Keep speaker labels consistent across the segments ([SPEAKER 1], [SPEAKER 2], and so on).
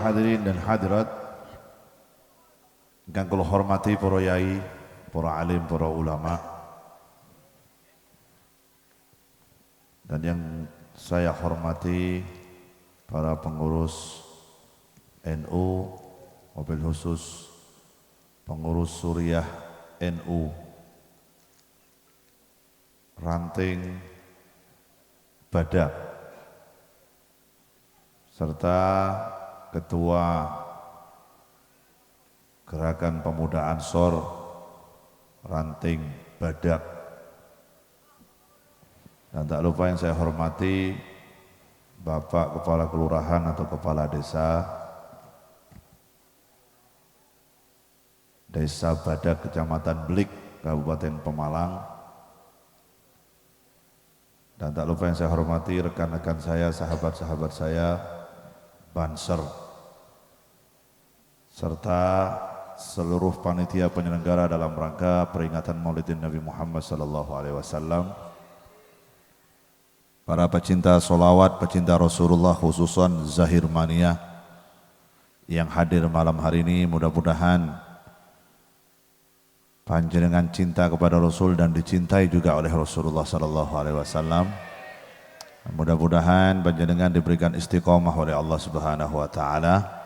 [SPEAKER 1] hadirin dan hadirat ingkang kula hormati para yai, para alim, para ulama, dan yang saya hormati para pengurus NU, mobil khusus pengurus Suriah NU Ranting Badak, serta Ketua Gerakan Pemuda Ansor Ranting Badak. Dan tak lupa yang saya hormati Bapak Kepala Kelurahan atau Kepala Desa Badak, Kecamatan Belik, Kabupaten Pemalang. Dan tak lupa yang saya hormati rekan-rekan saya, sahabat-sahabat saya, Banser, serta seluruh panitia penyelenggara dalam rangka peringatan Maulidin Nabi Muhammad SAW, para pecinta sholawat, pecinta Rasulullah, khususan Zahir Mania yang hadir malam hari ini. Mudah-mudahan panjenengan cinta kepada Rasul dan dicintai juga oleh Rasulullah SAW. Mudah-mudahan panjenengan diberikan istiqomah oleh Allah Subhanahu wa taala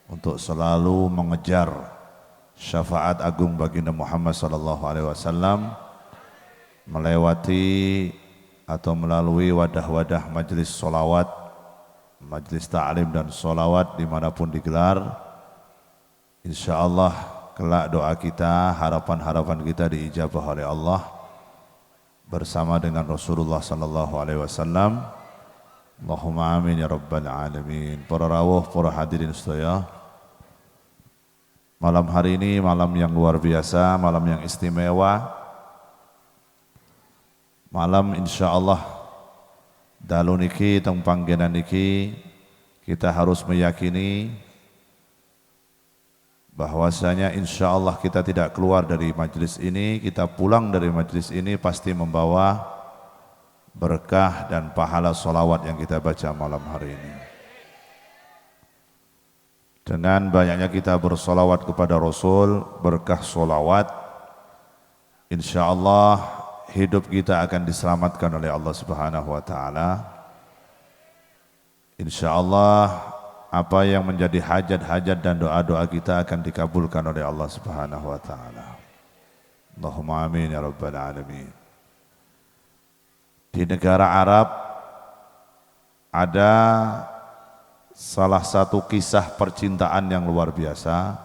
[SPEAKER 1] untuk selalu mengejar syafaat agung baginda Muhammad SAW, melewati atau melalui wadah-wadah majelis sholawat, majelis ta'lim dan sholawat dimanapun digelar. Insyaallah kelak doa kita, harapan-harapan kita diijabah oleh Allah bersama dengan Rasulullah SAW. Allahumma amin ya rabbal alamin. Para rawuh, para hadirin sedaya, malam hari ini malam yang luar biasa, malam yang istimewa, malam insyaallah dalu niki teng panggenan niki kita harus meyakini bahwasanya insyaallah kita tidak keluar dari majelis ini, kita pulang dari majelis ini pasti membawa berkah dan pahala sholawat yang kita baca malam hari ini. Dengan banyaknya kita bersolawat kepada Rasul, berkah sholawat, insyaallah hidup kita akan diselamatkan oleh Allah Subhanahu wa taala. Insyaallah apa yang menjadi hajat-hajat dan doa-doa kita akan dikabulkan oleh Allah Subhanahu wa taala. Allahumma amin ya rabbal alamin. Di negara Arab ada salah satu kisah percintaan yang luar biasa.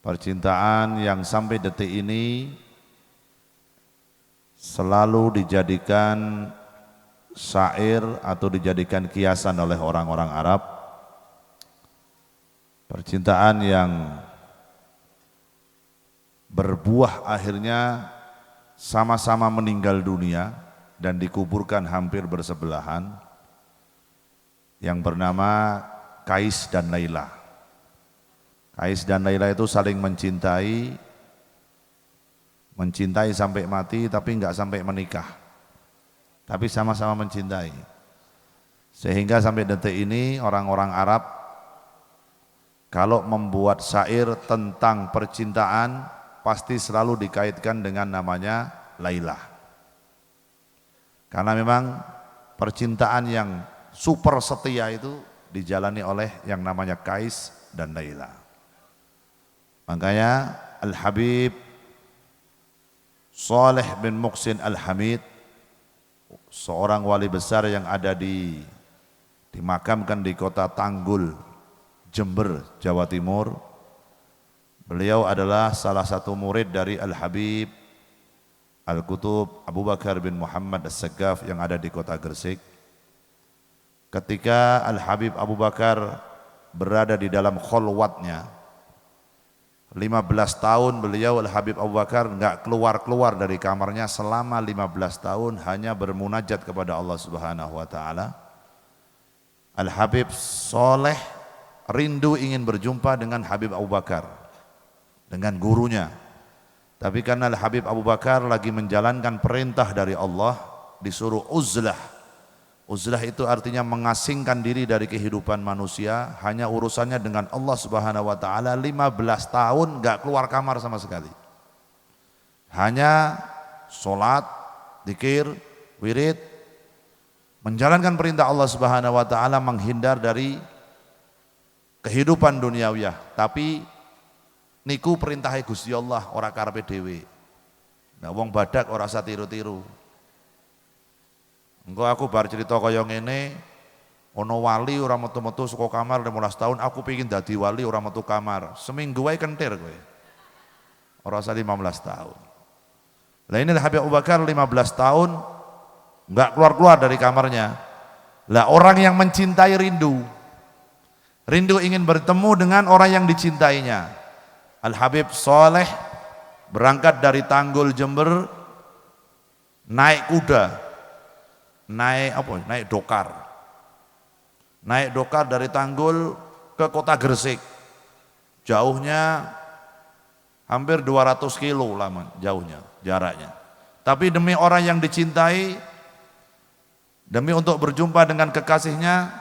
[SPEAKER 1] Percintaan yang sampai detik ini selalu dijadikan syair atau dijadikan kiasan oleh orang-orang Arab. Percintaan yang berbuah akhirnya sama-sama meninggal dunia dan dikuburkan hampir bersebelahan, yang bernama Kais dan Laila. Kais dan Laila itu saling mencintai sampai mati, tapi enggak sampai menikah, tapi sama-sama mencintai. Sehingga sampai detik ini orang-orang Arab kalau membuat syair tentang percintaan pasti selalu dikaitkan dengan namanya Laila. Karena memang percintaan yang super setia itu dijalani oleh yang namanya Kais dan Laila. Makanya Al-Habib Saleh bin Muqsin Al-Hamid, seorang wali besar yang ada dimakamkan di kota Tanggul, Jember, Jawa Timur. Beliau adalah salah satu murid dari Al-Habib Al-Qutub Abu Bakar bin Muhammad As-Saggaf yang ada di kota Gresik. Ketika Al-Habib Abu Bakar berada di dalam kholwatnya 15 tahun, beliau Al-Habib Abu Bakar enggak keluar-keluar dari kamarnya selama 15 tahun, hanya bermunajat kepada Allah Subhanahu wa taala. Al-Habib Soleh rindu ingin berjumpa dengan Habib Abu Bakar, dengan gurunya. Tapi karena Al-Habib Abu Bakar lagi menjalankan perintah dari Allah, disuruh uzlah, Uzlah itu artinya mengasingkan diri dari kehidupan manusia, hanya urusannya dengan Allah Subhanahu wa taala. 15 tahun enggak keluar kamar sama sekali. Hanya sholat, zikir, wirid, menjalankan perintah Allah Subhanahu wa taala, menghindar dari kehidupan duniawiyah. Tapi niku perintahnya Gusti Allah, ora karepe dhewe. Nah wong badak ora usah tiru-tiru. Engko aku bar cerita kaya ngene, ono wali ora metu-metu saka kamar 15 tahun, aku pengin dadi wali ora metu kamar. Seminggu wae kentir kowe. Ora usah 15 tahun. Lah ini Habib Abu Bakar 15 tahun enggak keluar-keluar dari kamarnya. Lah orang yang mencintai rindu. Rindu ingin bertemu dengan orang yang dicintainya. Al Habib Saleh berangkat dari Tanggul Jember, naik kuda. Naik dokar. Naik dokar dari Tanggul ke kota Gresik. Jauhnya hampir 200 kilo lama jauhnya, jaraknya. Tapi demi orang yang dicintai, demi untuk berjumpa dengan kekasihnya,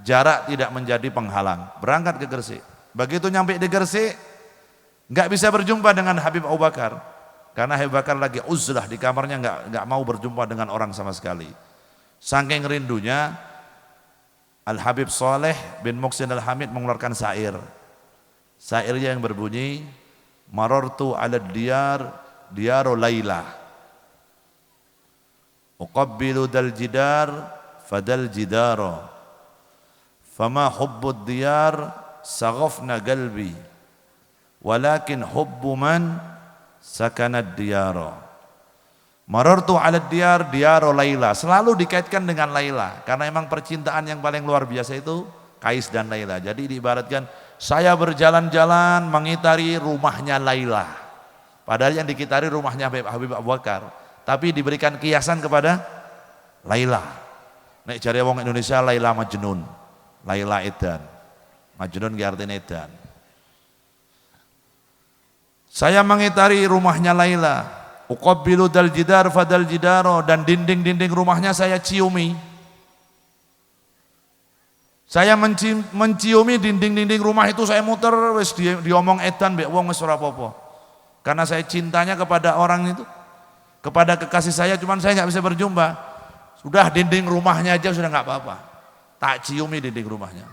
[SPEAKER 1] jarak tidak menjadi penghalang. Berangkat ke Gresik. Begitu nyampe di Gresik, enggak bisa berjumpa dengan Habib Abu Bakar. Karena Habib Bakar lagi uzlah di kamarnya, enggak mau berjumpa dengan orang sama sekali. Saking rindunya, Al Habib Saleh bin Muhsin Al Hamid mengeluarkan syair. Syairnya yang berbunyi, marartu ala diyar diyaru Laila, uqabbilu dal jidar fadal jidaro, fama hubbud diyar saghafna qalbi, walakin hubbu man sakanad diyaro. Marartu ala diyar diyaru Laila, selalu dikaitkan dengan Laila karena memang percintaan yang paling luar biasa itu Kais dan Laila. Jadi diibaratkan saya berjalan-jalan mengitari rumahnya Laila. Padahal yang dikitari rumahnya Habib Abu Bakar, tapi diberikan kiasan kepada Laila. Nek jare wong Indonesia Laila Majnun, Laila Edan. Majnun ki artine edan. Saya mengitari rumahnya Laila. Uqabbilu dal jidar fadal jidaro, dan dinding-dinding rumahnya saya ciumi. Saya menciumi dinding-dinding rumah itu, saya muter wis diomong edan mbek wong wis ora apa-apa. Karena saya cintanya kepada orang itu, kepada kekasih saya, cuman saya enggak bisa berjumpa. Sudah dinding rumahnya aja sudah enggak apa-apa. Tak ciumi dinding rumahnya.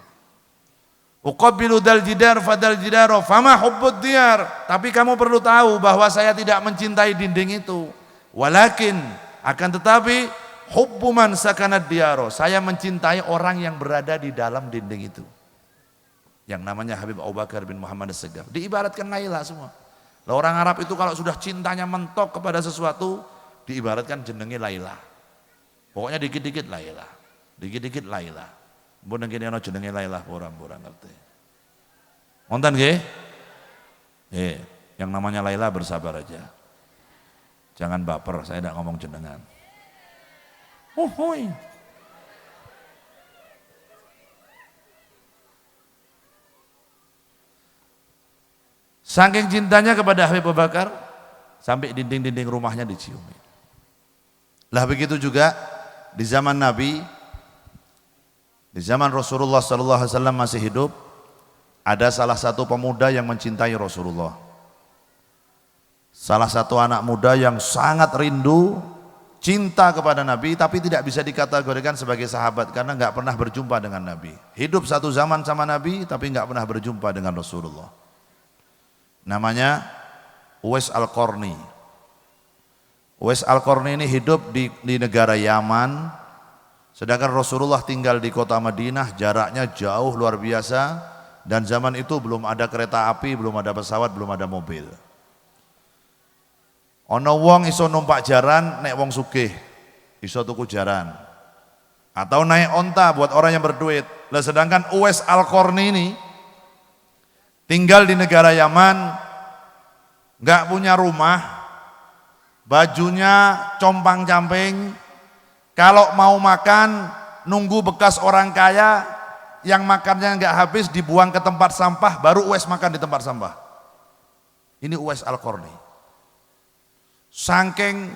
[SPEAKER 1] Uqabbilu dal jidar fadal jidaro fama hubbud diyar, tapi kamu perlu tahu bahwa saya tidak mencintai dinding itu. Walakin, akan tetapi hubbu man sakanad diyaro, saya mencintai orang yang berada di dalam dinding itu, yang namanya Habib Abu Bakar bin Muhammad As-Segaf. Diibaratkan Laila semua. Lah orang Arab itu kalau sudah cintanya mentok kepada sesuatu, diibaratkan jenenge Laila. Pokoknya dikit-dikit Laila, dikit-dikit Laila. Mbon nang kene ana jenenge Laila ora ngerti. Wonten nggih? Yang namanya Laila bersabar aja. Jangan baper, saya tidak ngomong jenengan. Hoi. Saking cintanya kepada Habib Abu Bakar, sampai dinding-dinding rumahnya diciumi. Lah begitu juga di zaman Nabi, di zaman Rasulullah SAW masih hidup, ada salah satu pemuda yang mencintai Rasulullah. Salah satu anak muda yang sangat rindu, cinta kepada Nabi, tapi tidak bisa dikategorikan sebagai sahabat karena nggak pernah berjumpa dengan Nabi. Hidup satu zaman sama Nabi, tapi nggak pernah berjumpa dengan Rasulullah. Namanya Uwais Al-Qarni. Uwais Al-Qarni ini hidup di negara Yaman. Sedangkan Rasulullah tinggal di kota Madinah, jaraknya jauh luar biasa, dan zaman itu belum ada kereta api, belum ada pesawat, belum ada mobil. Ono wong iso numpak jaran, nek wong sugih iso tuku jaran, atau naik onta buat orang yang berduit. Lah sedangkan Uwais Al-Qarni ini tinggal di negara Yaman, nggak punya rumah, bajunya compang-camping. Kalau mau makan, nunggu bekas orang kaya yang makannya nggak habis dibuang ke tempat sampah, baru Uwais makan di tempat sampah. Ini Uwais Al-Qarni. Saking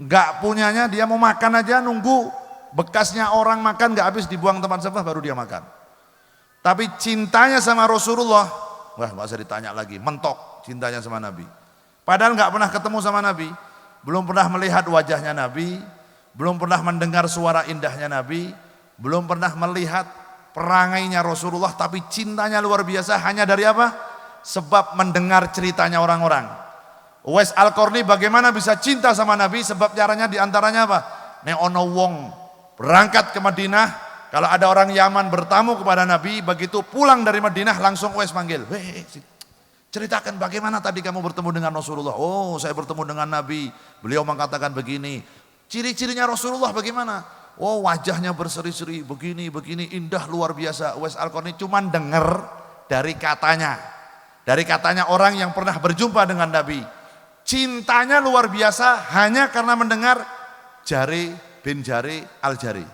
[SPEAKER 1] nggak punyanya, dia mau makan aja nunggu Bekasnya orang makan nggak habis dibuang tempat sampah baru dia makan. Tapi cintanya sama Rasulullah, wah nggak usah ditanya lagi, mentok cintanya sama Nabi. Padahal nggak pernah ketemu sama Nabi, belum pernah melihat wajahnya Nabi, belum pernah mendengar suara indahnya Nabi, belum pernah melihat perangainya Rasulullah, tapi cintanya luar biasa hanya dari apa? Sebab mendengar ceritanya orang-orang. Uwais Al-Qarni bagaimana bisa cinta sama Nabi? Sebab caranya diantaranya apa? Nek ono wong berangkat ke Madinah, kalau ada orang Yaman bertamu kepada Nabi, begitu pulang dari Madinah langsung Uwais manggil, weh ceritakan bagaimana tadi kamu bertemu dengan Rasulullah. Oh saya bertemu dengan Nabi, beliau mengatakan begini. Ciri-cirinya Rasulullah bagaimana? Oh wajahnya berseri-seri, begini, indah luar biasa. Uwais Al-Qarni cuma dengar dari katanya. Dari katanya orang yang pernah berjumpa dengan Nabi. Cintanya luar biasa hanya karena mendengar Jari bin Jari Al-Jari.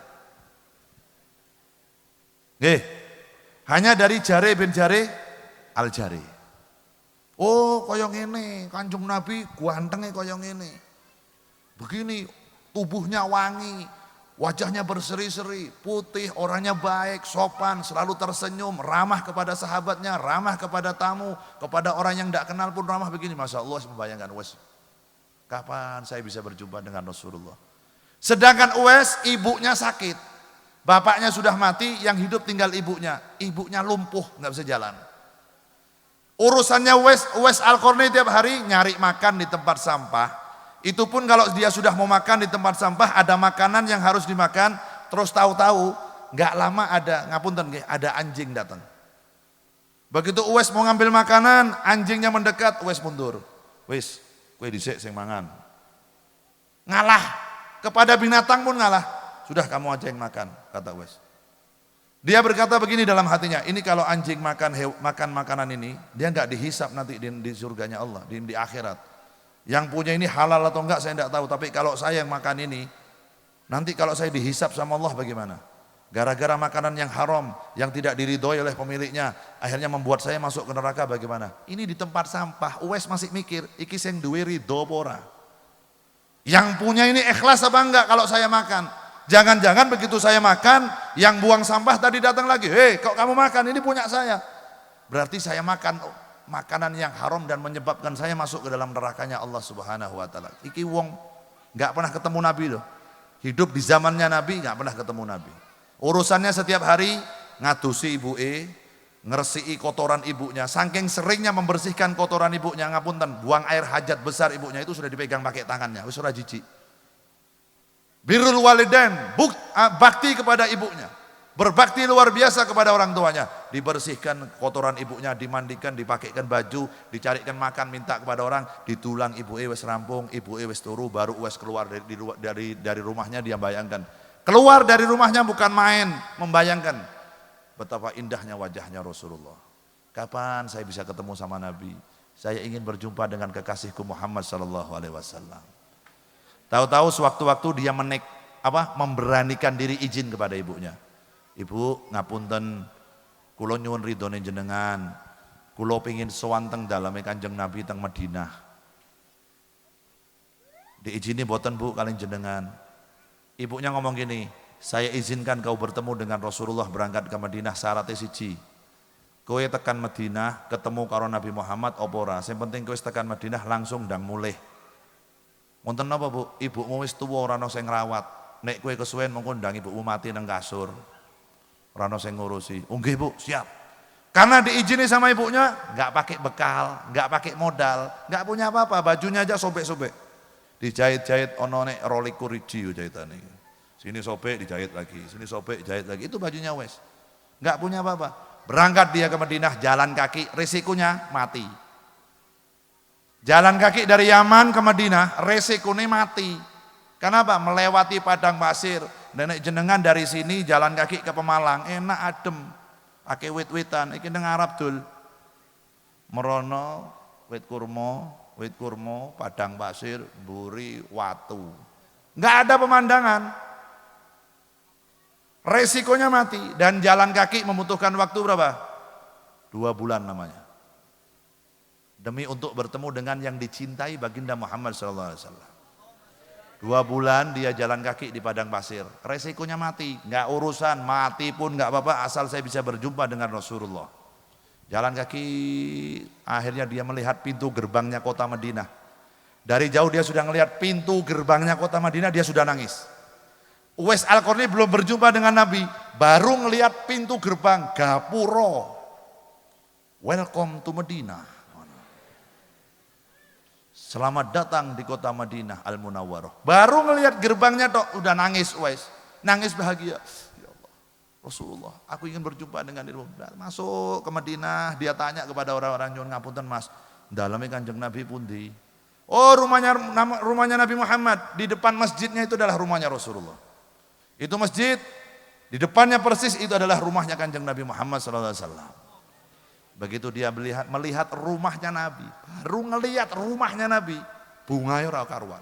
[SPEAKER 1] Hanya dari Jari bin Jari Al-Jari. Oh koyong ini, Kanjeng Nabi gantengnya koyong ini. Begini, tubuhnya wangi, wajahnya berseri-seri, putih, orangnya baik, sopan, selalu tersenyum, ramah kepada sahabatnya, ramah kepada tamu, kepada orang yang tidak kenal pun ramah begini. Masya Allah, membayangkan Uwais, kapan saya bisa berjumpa dengan Rasulullah. Sedangkan Uwais ibunya sakit, bapaknya sudah mati, yang hidup tinggal ibunya. Ibunya lumpuh, nggak bisa jalan. Urusannya Uwais Al-Qarni tiap hari nyari makan di tempat sampah. Itu pun kalau dia sudah mau makan di tempat sampah, ada makanan yang harus dimakan, terus tahu-tahu nggak lama ada anjing datang. Begitu Uwais mau ngambil makanan, anjingnya mendekat, Uwais mundur. Wis, kowe dhisik sing mangan. Ngalah, kepada binatang pun ngalah. Sudah kamu aja yang makan, kata Uwais. Dia berkata begini dalam hatinya, ini kalau anjing makan makanan ini, dia nggak dihisap nanti di surganya Allah, di akhirat. Yang punya ini halal atau enggak saya tidak tahu, tapi kalau saya yang makan ini, nanti kalau saya dihisap sama Allah bagaimana? Gara-gara makanan yang haram, yang tidak diridhoi oleh pemiliknya, akhirnya membuat saya masuk ke neraka bagaimana? Ini di tempat sampah, Uwais masih mikir, iki sing duwe ridho apa ora? Yang punya ini ikhlas apa enggak kalau saya makan? Jangan-jangan begitu saya makan, yang buang sampah tadi datang lagi, hei kok kamu makan, ini punya saya. Berarti saya makan makanan yang haram dan menyebabkan saya masuk ke dalam nerakanya Allah Subhanahu wa taala. Iki wong enggak pernah ketemu Nabi loh. Hidup di zamannya Nabi enggak pernah ketemu Nabi. Urusannya setiap hari ngadusi ibuke, ngresiki kotoran ibunya. Saking seringnya membersihkan kotoran ibunya, ngapunten, buang air hajat besar ibunya itu sudah dipegang pakai tangannya, wis ora jijik. Birrul walidain, bakti kepada ibunya. Berbakti luar biasa kepada orang tuanya. Dibersihkan kotoran ibunya, dimandikan, dipakaikan baju, dicarikan makan, minta kepada orang, ditulang ibu wis rampung, ibu wis turu, baru wis keluar dari rumahnya. Dia bayangkan. Keluar dari rumahnya bukan main, membayangkan betapa indahnya wajahnya Rasulullah. Kapan saya bisa ketemu sama Nabi? Saya ingin berjumpa dengan kekasihku Muhammad sallallahu alaihi wasallam. Tahu-tahu sewaktu-waktu dia memberanikan diri izin kepada ibunya. Ibu ngapunten, kula nyuwun ridhone jenengan, kula pengin sowan teng daleme Kanjeng Nabi teng Madinah. Diizini mboten Bu kalih jenengan. Ibunya ngomong gini, saya izinkan kau bertemu dengan Rasulullah berangkat ke Madinah, syaratnya siji. Kowe tekan Madinah ketemu karo Nabi Muhammad apa ora? Sing penting kowe tekan Madinah langsung ndang mulih. Wonten napa Bu? Ibumu wis tuwa ora ana sing ngrawat. Nek kowe kesuwen mengko ndang ibumu mati nang kasur. Ora ana sing ngurusi. Oh nggih Bu, siap. Karena diizini sama ibunya, enggak pakai bekal, enggak pakai modal, enggak punya apa-apa, bajunya aja sobek-sobek. Dijahit-jahit ono nek 22 iji jahitane. Sini sobek dijahit lagi, sini sobek jahit lagi. Itu bajunya wes. Enggak punya apa-apa. Berangkat dia ke Madinah jalan kaki, risikonya mati. Jalan kaki dari Yaman ke Madinah, resikonya mati. Kenapa? Melewati padang pasir. Nenek jenengan dari sini jalan kaki ke Pemalang, enak adem. Ake wit-witan, iki nang Arab dul. Merono, wit kurma, padang pasir, buri, watu. Enggak ada pemandangan. Resikonya mati dan jalan kaki membutuhkan waktu berapa? 2 bulan namanya. Demi untuk bertemu dengan yang dicintai baginda Muhammad SAW. 2 bulan dia jalan kaki di padang pasir, resikonya mati, nggak urusan, mati pun nggak apa-apa asal saya bisa berjumpa dengan Rasulullah. Jalan kaki, akhirnya dia melihat pintu gerbangnya kota Madinah. Dari jauh dia sudah melihat pintu gerbangnya kota Madinah, dia sudah nangis. Uwais Al-Qarni belum berjumpa dengan Nabi, baru ngelihat pintu gerbang, gapuro, welcome to Madinah. Selamat datang di kota Madinah Al-Munawwarah. Baru ngelihat gerbangnya tok udah nangis Uwais. Nangis bahagia. Ya Allah, Rasulullah, aku ingin berjumpa dengan dirimu. Masuk ke Madinah, dia tanya kepada orang-orang, nyuwun ngapunten Mas, dalamnya Kanjeng Nabi pundi? Oh, rumahnya Nabi Muhammad, di depan masjidnya itu adalah rumahnya Rasulullah. Itu masjid, di depannya persis itu adalah rumahnya Kanjeng Nabi Muhammad sallallahu alaihi wasallam. Begitu dia melihat rumahnya Nabi, baru ngelihat rumahnya Nabi, bunganya ora karuan.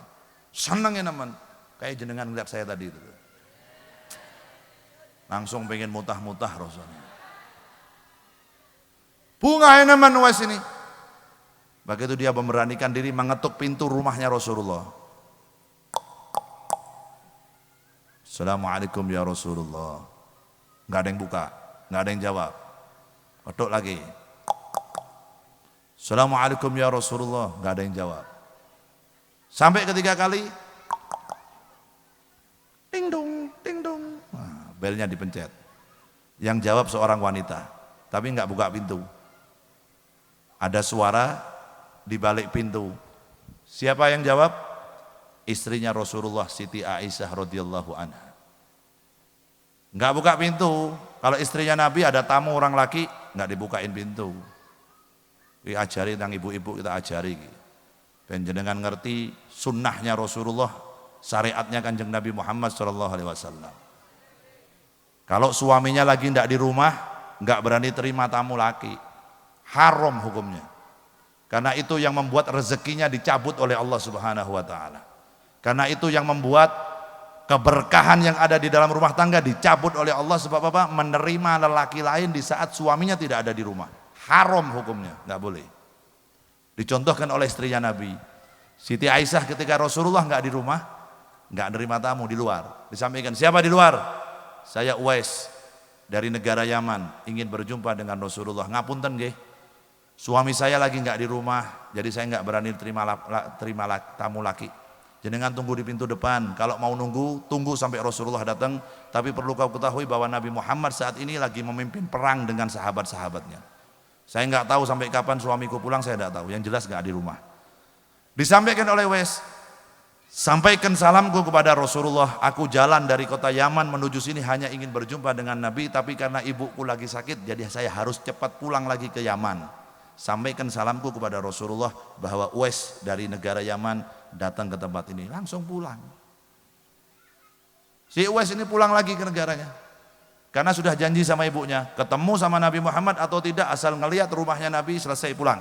[SPEAKER 1] Senengnya nemen, kayak jenengan ngeliat saya tadi itu. Langsung pengen mutah-mutah Rasulullah. Bunganya nemen Uwais ini. Begitu dia memberanikan diri mengetuk pintu rumahnya Rasulullah. Assalamualaikum ya Rasulullah. Nggak ada yang buka, nggak ada yang jawab. Ketuk lagi. Assalamualaikum ya Rasulullah, nggak ada yang jawab. Sampai ketiga kali, ding dong, ding dong. Nah, belnya dipencet. Yang jawab seorang wanita, tapi nggak buka pintu. Ada suara di balik pintu. Siapa yang jawab? Istrinya Rasulullah, Siti Aisyah radhiyallahu anha. Nggak buka pintu. Kalau istrinya Nabi ada tamu orang laki, nggak dibukain pintu. Kita ajari tentang ibu-ibu, kita ajari. Dan jenengan ngerti sunnahnya Rasulullah, syariatnya Kanjeng Nabi Muhammad SAW. Kalau suaminya lagi nggak di rumah, nggak berani terima tamu laki, haram hukumnya. Karena itu yang membuat rezekinya dicabut oleh Allah Subhanahu Wa Taala. Karena itu yang membuat keberkahan yang ada di dalam rumah tangga dicabut oleh Allah, sebab apa? Menerima lelaki lain di saat suaminya tidak ada di rumah. Haram hukumnya, nggak boleh. Dicontohkan oleh istrinya Nabi, Siti Aisyah, ketika Rasulullah nggak di rumah, nggak nerima tamu di luar. Disampaikan, siapa di luar? Saya Uwais dari negara Yaman, ingin berjumpa dengan Rasulullah. Ngapunten nggih, suami saya lagi nggak di rumah, jadi saya nggak berani terima tamu laki. Jenengan tunggu di pintu depan. Kalau mau nunggu, tunggu sampai Rasulullah datang. Tapi perlu kau ketahui bahwa Nabi Muhammad saat ini lagi memimpin perang dengan sahabat-sahabatnya. Saya nggak tahu sampai kapan suamiku pulang, saya nggak tahu. Yang jelas nggak di rumah. Disampaikan oleh Uwais, sampaikan salamku kepada Rasulullah. Aku jalan dari kota Yaman menuju sini hanya ingin berjumpa dengan Nabi, tapi karena ibuku lagi sakit, jadi saya harus cepat pulang lagi ke Yaman. Sampaikan salamku kepada Rasulullah bahwa Uwais dari negara Yaman datang ke tempat ini. Langsung pulang. Si Uwais ini pulang lagi ke negaranya. Karena sudah janji sama ibunya, ketemu sama Nabi Muhammad atau tidak, asal ngelihat rumahnya Nabi selesai pulang.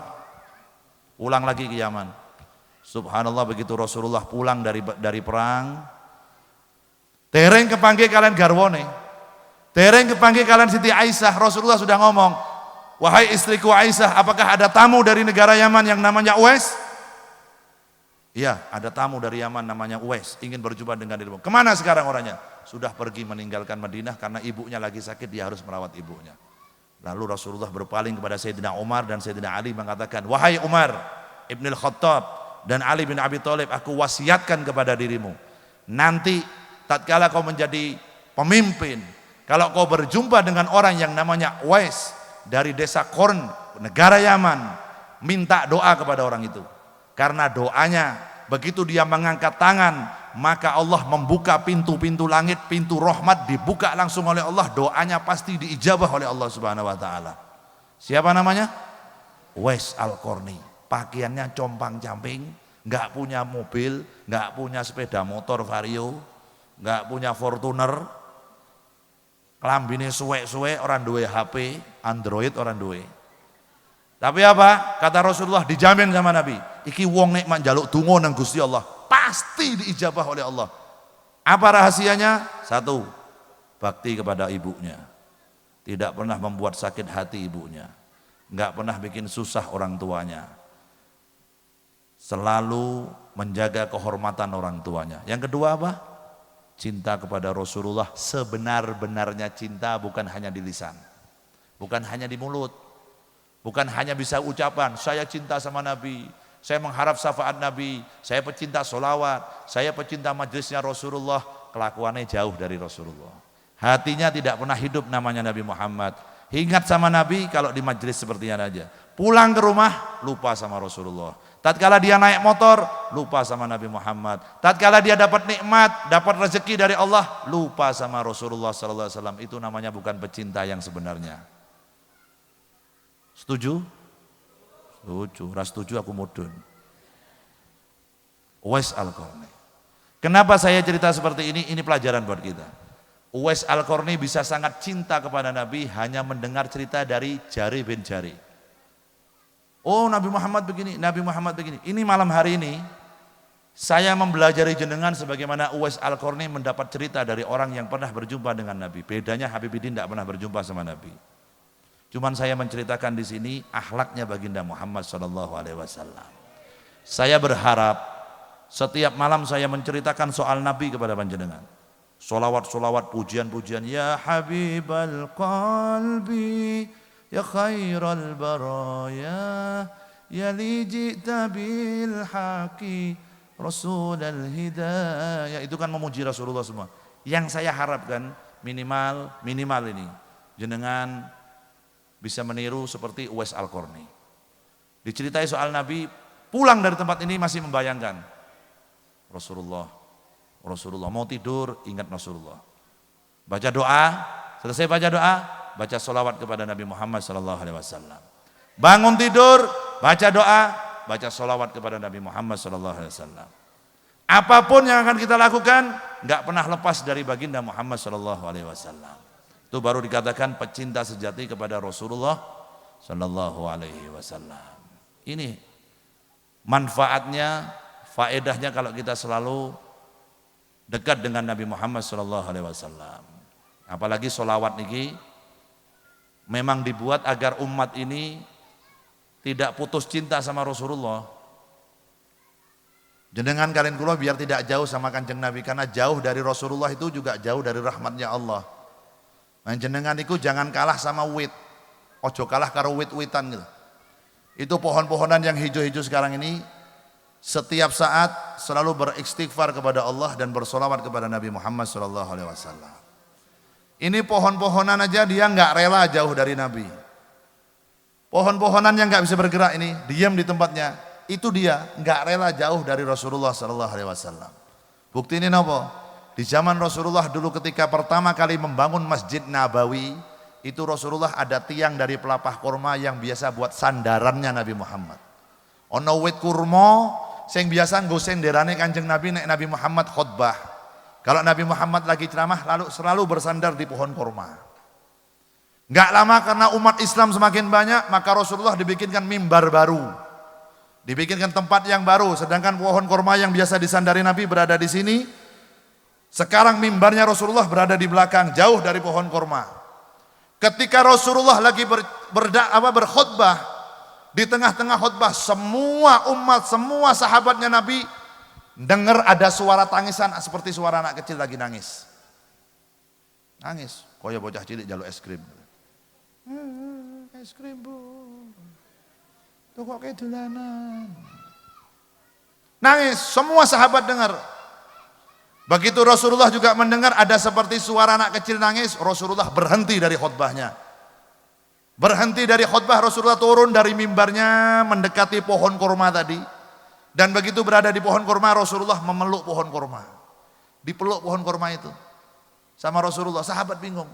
[SPEAKER 1] Pulang lagi ke Yaman. Subhanallah, begitu Rasulullah pulang dari perang, tereng kepanggil kalian garwone, tereng kepanggil kalian Siti Aisyah. Rasulullah sudah ngomong, wahai istriku Aisyah, apakah ada tamu dari negara Yaman yang namanya Uwais? Iya, ada tamu dari Yaman namanya Uwais, ingin berjumpa dengan dirimu. Kemana sekarang orangnya? Sudah pergi meninggalkan Madinah karena ibunya lagi sakit, dia harus merawat ibunya. Lalu Rasulullah berpaling kepada Sayyidina Umar dan Sayyidina Ali mengatakan, wahai Umar Ibnul Khattab dan Ali bin Abi Thalib, aku wasiatkan kepada dirimu, nanti tatkala kau menjadi pemimpin, kalau kau berjumpa dengan orang yang namanya Uwais dari desa Qorn, negara Yaman, minta doa kepada orang itu. Karena doanya, begitu dia mengangkat tangan, maka Allah membuka pintu-pintu langit, pintu rahmat dibuka langsung oleh Allah, doanya pasti diijabah oleh Allah Subhanahu Wa Taala. Siapa namanya? Uwais Al-Qarni. Pakaiannya compang-camping, nggak punya mobil, nggak punya sepeda motor Vario, nggak punya Fortuner, kelambine suwe-suwe, orang duwe HP Android, orang duwe. Tapi apa? Kata Rasulullah, dijamin sama Nabi, iki wong nek mak njaluk donga nang Gusti Allah, pasti diijabah oleh Allah. Apa rahasianya? Satu, bakti kepada ibunya. Tidak pernah membuat sakit hati ibunya. Enggak pernah bikin susah orang tuanya. selalu menjaga kehormatan orang tuanya. Yang kedua apa? Cinta kepada Rasulullah sebenar-benarnya cinta, bukan hanya di lisan, bukan hanya di mulut, bukan hanya bisa ucapan, saya cinta sama Nabi, saya mengharap syafaat Nabi, saya pecinta solawat, saya pecinta majelisnya Rasulullah, kelakuannya jauh dari Rasulullah. Hatinya tidak pernah hidup namanya Nabi Muhammad. Ingat sama Nabi kalau di majelis sepertinya aja. Pulang ke rumah lupa sama Rasulullah. Tatkala dia naik motor lupa sama Nabi Muhammad. Tatkala dia dapat nikmat, dapat rezeki dari Allah, lupa sama Rasulullah sallallahu alaihi wasallam. Itu namanya bukan pecinta yang sebenarnya. Setuju? Setuju. Ras setuju aku mudun. Uwais Al-Qarni. Kenapa saya cerita seperti ini? Ini pelajaran buat kita. Uwais Al-Qarni bisa sangat cinta kepada Nabi hanya mendengar cerita dari Jari bin Jari. Oh, Nabi Muhammad begini, Nabi Muhammad begini. Ini malam hari ini saya mempelajari jenengan sebagaimana Uwais Al-Qarni mendapat cerita dari orang yang pernah berjumpa dengan Nabi. Bedanya Habibidin tidak pernah berjumpa sama Nabi. Cuman saya menceritakan di sini akhlaknya baginda Muhammad sallallahu alaihi wasallam. Saya berharap setiap malam saya menceritakan soal Nabi kepada panjenengan. Solawat-solawat, pujian-pujian, ya Habibal Qalbi, ya khairal baraya, ya li ji'ta bil haqi, rasulal hidayah. Itu kan memuji Rasulullah semua. Yang saya harapkan minimal ini jenengan bisa meniru seperti Uwais Al-Qarni. Diceritai soal Nabi, pulang dari tempat ini masih membayangkan Rasulullah mau tidur ingat Rasulullah. Baca doa, selesai baca doa, baca sholawat kepada Nabi Muhammad SAW. Bangun tidur, baca doa, baca sholawat kepada Nabi Muhammad SAW. Apapun yang akan kita lakukan, nggak pernah lepas dari baginda Muhammad SAW. Itu baru dikatakan pecinta sejati kepada Rasulullah SAW. Ini manfaatnya, faedahnya kalau kita selalu dekat dengan Nabi Muhammad SAW. Apalagi sholawat niki memang dibuat agar umat ini tidak putus cinta sama Rasulullah. Jenengan kalian kula biar tidak jauh sama Kanjeng Nabi, karena jauh dari Rasulullah itu juga jauh dari rahmatnya Allah. Nah, jenengan itu jangan kalah sama wit, ojo kalah karo wit-witan gitu. Itu pohon-pohonan yang hijau-hijau sekarang ini setiap saat selalu beristighfar kepada Allah dan bersolawat kepada Nabi Muhammad SAW. Ini pohon-pohonan aja dia nggak rela jauh dari Nabi. Pohon-pohonan yang nggak bisa bergerak ini diam di tempatnya, itu dia nggak rela jauh dari Rasulullah SAW. Bukti ini apa? Di zaman Rasulullah dulu ketika pertama kali membangun Masjid Nabawi, itu Rasulullah ada tiang dari pelapah kurma yang biasa buat sandarannya Nabi Muhammad. Ono wit kurma sing biasa nggo senderane Kanjeng Nabi nek Nabi Muhammad khutbah. Kalau Nabi Muhammad lagi ceramah lalu selalu bersandar di pohon kurma. Enggak lama karena umat Islam semakin banyak, maka Rasulullah dibikinkan mimbar baru. Dibikinkan tempat yang baru, sedangkan pohon kurma yang biasa disandari Nabi berada di sini. Sekarang mimbarnya Rasulullah berada di belakang, jauh dari pohon kurma. Ketika Rasulullah lagi berkhutbah, di tengah-tengah khutbah semua umat, semua sahabatnya Nabi dengar ada suara tangisan seperti suara anak kecil lagi nangis. Nangis, koyo bocah cilik jaluk es krim. Es krim bu, tuh kok kayak dolanan. Nangis, semua sahabat dengar. Begitu Rasulullah juga mendengar ada seperti suara anak kecil nangis, Rasulullah berhenti dari khutbahnya. Berhenti dari khutbah, Rasulullah turun dari mimbarnya mendekati pohon kurma tadi. Dan begitu berada di pohon kurma, Rasulullah memeluk pohon kurma. Dipeluk pohon kurma itu sama Rasulullah, sahabat bingung.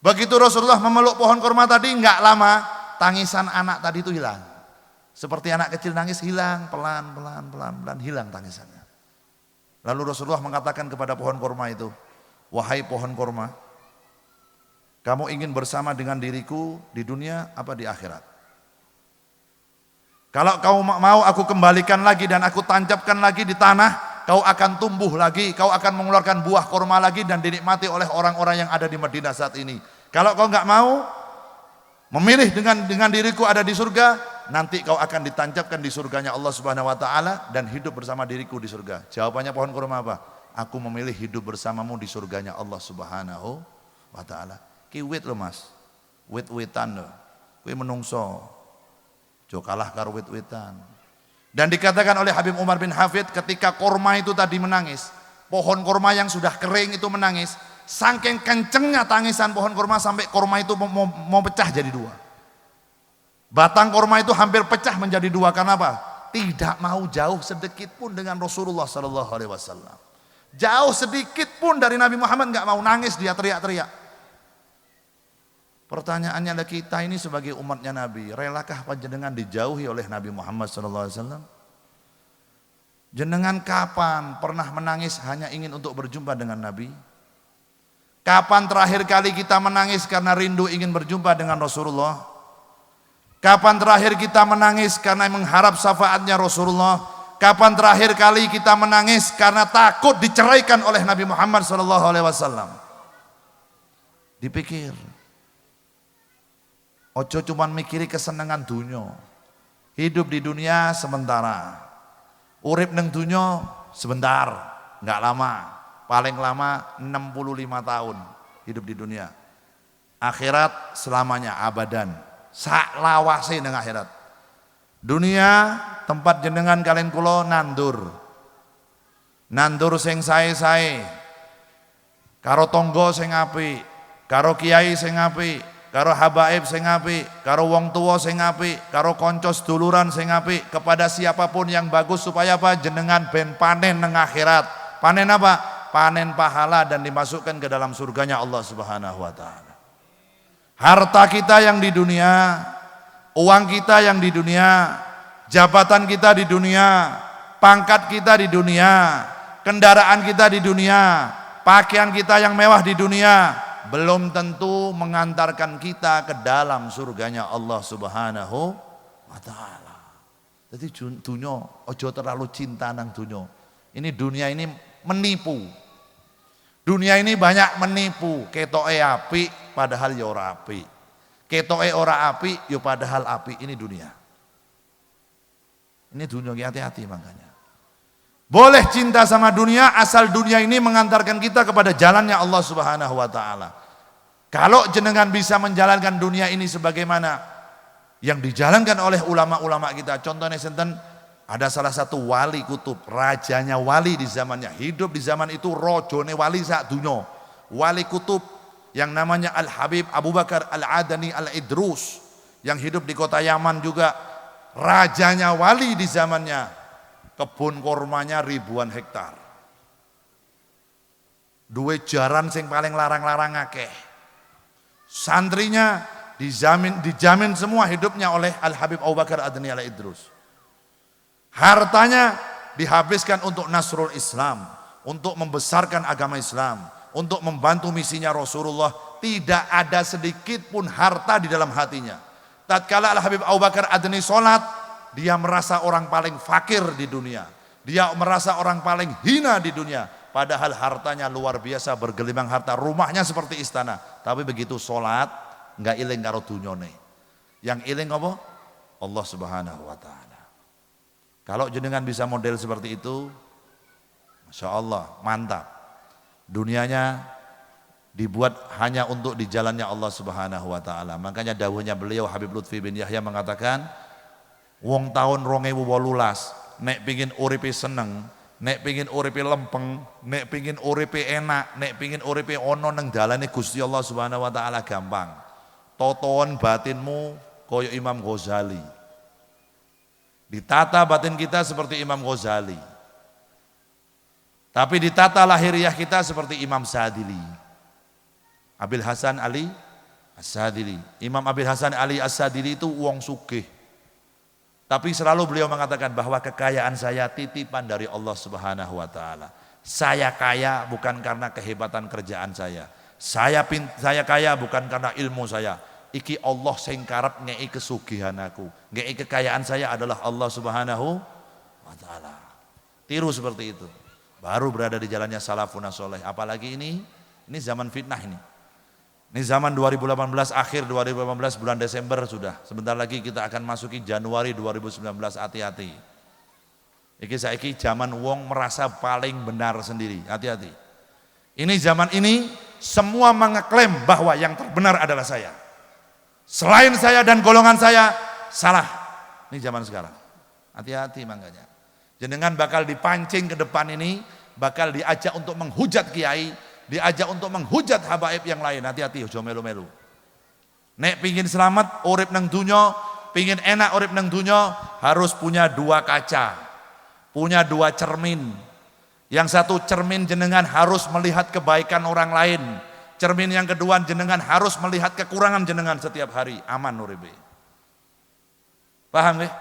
[SPEAKER 1] Begitu Rasulullah memeluk pohon kurma tadi, enggak lama tangisan anak tadi itu hilang. Seperti anak kecil nangis hilang, pelan hilang tangisannya. Lalu Rasulullah mengatakan kepada pohon kurma itu, wahai pohon kurma, kamu ingin bersama dengan diriku di dunia apa di akhirat? Kalau kau mau aku kembalikan lagi dan aku tancapkan lagi di tanah, kau akan tumbuh lagi, kau akan mengeluarkan buah kurma lagi dan dinikmati oleh orang-orang yang ada di Madinah saat ini. Kalau kau enggak mau memilih dengan diriku ada di surga, nanti kau akan ditancapkan di surganya Allah Subhanahu wa taala dan hidup bersama diriku di surga. Jawabannya pohon kurma apa? Aku memilih hidup bersamamu di surganya Allah Subhanahu wa taala. Ki wit lho Mas. Wit-witan lho. Kuwi menungso. Jo kalah karo wit-witan. Dan dikatakan oleh Habib Umar bin Hafid ketika kurma itu tadi menangis, pohon kurma yang sudah kering itu menangis, saking kencengnya tangisan pohon kurma sampai kurma itu mau pecah jadi dua. Batang kurma itu hampir pecah menjadi dua. Karena apa? Tidak mau jauh sedikit pun dengan Rasulullah Sallallahu Alaihi Wasallam. Jauh sedikit pun dari Nabi Muhammad, nggak mau, nangis dia, teriak-teriak. Pertanyaannya adalah kita ini sebagai umatnya Nabi, relakah panjenengan dijauhi oleh Nabi Muhammad Sallallahu Alaihi Wasallam? Jenengan kapan pernah menangis hanya ingin untuk berjumpa dengan Nabi? Kapan terakhir kali kita menangis karena rindu ingin berjumpa dengan Rasulullah? Kapan terakhir kita menangis karena mengharap syafaatnya Rasulullah? Kapan terakhir kali kita menangis karena takut diceraikan oleh Nabi Muhammad SAW? Dipikir. Ojo cuman mikiri kesenangan dunia. Hidup di dunia sementara. Urip neng dunia sebentar, nggak lama. Paling lama 65 tahun hidup di dunia. Akhirat selamanya, abadan. Sak lawase nang akhirat. Dunia tempat jenengan kalian kulo nandur. Nandur sing sae-sae. Karo tonggo sing apik, karo kiai sing apik, karo habaib sing apik, karo wong tua sing apik, karo kanca seduluran sing apik, kepada siapapun yang bagus supaya apa? Jenengan ben panen nang akhirat. Panen apa? Panen pahala dan dimasukkan ke dalam surganya Allah Subhanahu wa taala. Harta kita yang di dunia, uang kita yang di dunia, jabatan kita di dunia, pangkat kita di dunia, kendaraan kita di dunia, pakaian kita yang mewah di dunia, belum tentu mengantarkan kita ke dalam surganya Allah Subhanahu wa taala. Jadi dunia, ojo terlalu cinta nang dunia. Ini dunia ini menipu. Dunia ini banyak menipu, ketoke apik padahal ya ora apik. Ketoke ora apik ya padahal apik. Ini dunia. Ini dunia, hati-hati makanya. Boleh cinta sama dunia asal dunia ini mengantarkan kita kepada jalannya Allah Subhanahu wa taala. Kalau jenengan bisa menjalankan dunia ini sebagaimana yang dijalankan oleh ulama-ulama kita, contohnya senten, ada salah satu wali kutub, rajanya wali di zamannya, hidup di zaman itu rojone wali sak dunya. Wali kutub yang namanya Al-Habib Abu Bakar Al-Adani Al-Idrus yang hidup di kota Yaman juga, rajanya wali di zamannya. Kebun kurmanya ribuan hektar. Duwe jaran sing paling larang-larang akeh. Santrinya dijamin semua hidupnya oleh Al-Habib Abu Bakar Al-Adani Al-Idrus. Hartanya dihabiskan untuk nasrul Islam, untuk membesarkan agama Islam, untuk membantu misinya Rasulullah. Tidak ada sedikit pun harta di dalam hatinya. Tatkala Al-Habib Abu Bakar Adni sholat, dia merasa orang paling fakir di dunia. Dia merasa orang paling hina di dunia. Padahal hartanya luar biasa, bergelimang harta. Rumahnya seperti istana. Tapi begitu sholat, nggak iling karo dunyone. Yang iling apa? Allah Subhanahu wa ta'ala. Kalau jenengan bisa model seperti itu, Masya Allah, mantap. Dunianya dibuat hanya untuk di jalannya Allah Subhanahu wa ta'ala. Makanya dawuhnya beliau Habib Lutfi bin Yahya mengatakan, wong tahun 2018 nek pingin uripe seneng, nek pingin uripe lempeng, nek pingin uripe enak, nek pingin uripe ono nang dalane Gusti Allah Subhanahu wa ta'ala gampang. Totoan batinmu koyo Imam Ghazali. Ditata batin kita seperti Imam Ghazali. Tapi ditata lahiriah kita seperti Imam Sadili. Abil Hasan Ali As-Sadili. Imam Abil Hasan Ali As-Sadili itu wong sugih. Tapi selalu beliau mengatakan bahwa kekayaan saya titipan dari Allah Subhanahu wa taala. Saya kaya bukan karena kehebatan kerjaan saya. Saya kaya bukan karena ilmu saya. Iki Allah sing karep ngei kesugihan aku. Ngei kekayaan saya adalah Allah Subhanahu wa taala. Tiru seperti itu. Baru berada di jalannya salafun saleh. Apalagi ini zaman fitnah ini. Ini zaman 2018, akhir 2018 bulan Desember sudah. Sebentar lagi kita akan masuki Januari 2019, hati-hati. Iki saiki zaman wong merasa paling benar sendiri, hati-hati. Ini zaman ini semua mengeklaim bahwa yang terbenar adalah saya. Selain saya dan golongan saya salah. Ini zaman sekarang. Hati-hati makanya. Jenengan bakal dipancing ke depan ini, bakal diajak untuk menghujat kiai, diajak untuk menghujat habaib yang lain. Hati-hati, ojo melu-melu. Nek pingin selamat urip nang dunya, pingin enak urip nang dunya, harus punya dua kaca, punya dua cermin. Yang satu cermin jenengan harus melihat kebaikan orang lain. Cermin yang kedua jenengan harus melihat kekurangan jenengan setiap hari. Aman uripe. Paham nggih?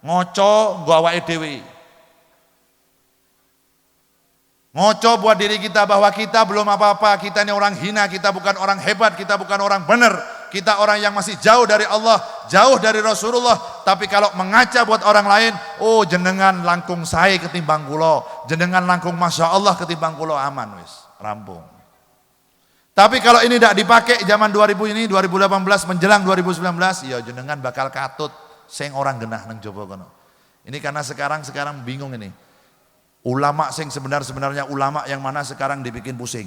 [SPEAKER 1] Ngoco nggo awake dhewe. Ngoco buat diri kita bahwa kita belum apa-apa, kita ini orang hina, kita bukan orang hebat, kita bukan orang benar, kita orang yang masih jauh dari Allah, jauh dari Rasulullah. Tapi kalau mengaca buat orang lain, oh jenengan langkung sae ketimbang kula, jenengan langkung masya Allah ketimbang kula, aman wis, rampung. Tapi kalau ini tidak dipakai zaman 2000 ini, 2018 menjelang 2019, ya jenengan bakal katut sing orang genah nang jaba kono. Ini karena sekarang bingung ini. Ulama sing sebenarnya ulama yang mana sekarang dibikin pusing.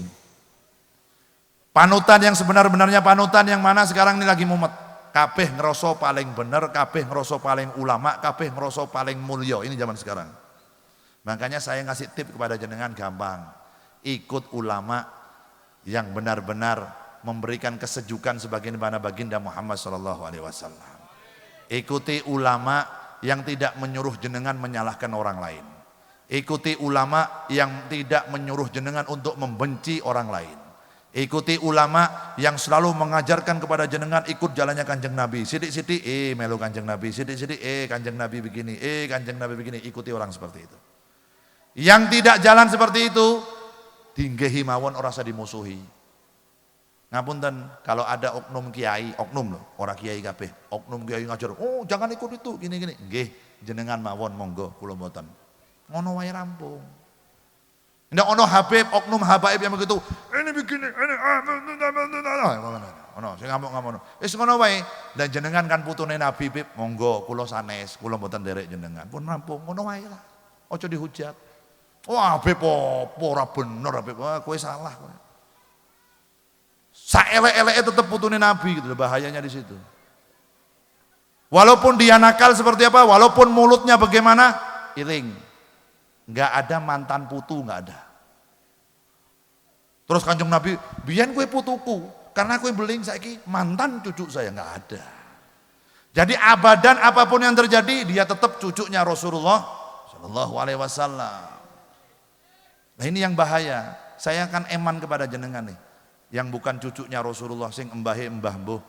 [SPEAKER 1] Panutan yang sebenarnya panutan yang mana sekarang ini lagi mumet. Kabeh ngerasa paling bener, kabeh ngerasa paling ulama, kabeh ngerasa paling mulia. Ini zaman sekarang. Makanya saya ngasih tip kepada jenengan gampang. Ikut ulama yang benar-benar memberikan kesejukan sebagaimana baginda Muhammad SAW. Ikuti ulama yang tidak menyuruh jenengan menyalahkan orang lain. Ikuti ulama yang tidak menyuruh jenengan untuk membenci orang lain. Ikuti ulama yang selalu mengajarkan kepada jenengan ikut jalannya Kanjeng Nabi. Sidik-sidik melu Kanjeng Nabi, sidik-sidik Kanjeng Nabi begini, Kanjeng Nabi begini. Ikuti orang seperti itu. Yang tidak jalan seperti itu dinggehi mawon, ora usah dimusuhi. Ngapunten, kalau ada oknum kiai, oknum loh, orang kiai kabeh, oknum kiai ngajar, oh jangan ikut itu, gini-gini. Nggih, jenengan mawon monggo kula mboten. Ngono wae rampung. Ndak ono Habib, oknum habaib yang begitu. Ini begini, ini ono sing ngamuk-ngamuk. Wis ngono wae. Dan jenengan kan putune Nabi Bib, monggo kula sanes, kula mboten nderek jenengan. Pun rampung, ngono wae lah. Aja dihujat. Wah, Habib apa ora bener Habib. Wah, kowe salah kowe. Saelek-eleke tetep putune Nabi gitu, bahayanya di situ. Walaupun dia nakal seperti apa, walaupun mulutnya bagaimana, iling. Enggak ada mantan putu, enggak ada. Terus Kanjeng Nabi, biyen kowe putuku, karena kowe beling saiki mantan cucu saya, enggak ada. Jadi abadan apapun yang terjadi, dia tetap cucunya Rasulullah Shallallahu Alaihi Wasallam. Nah ini yang bahaya. Saya akan eman kepada jenengan nih, yang bukan cucunya Rasulullah, sing embahe mbah mbuh.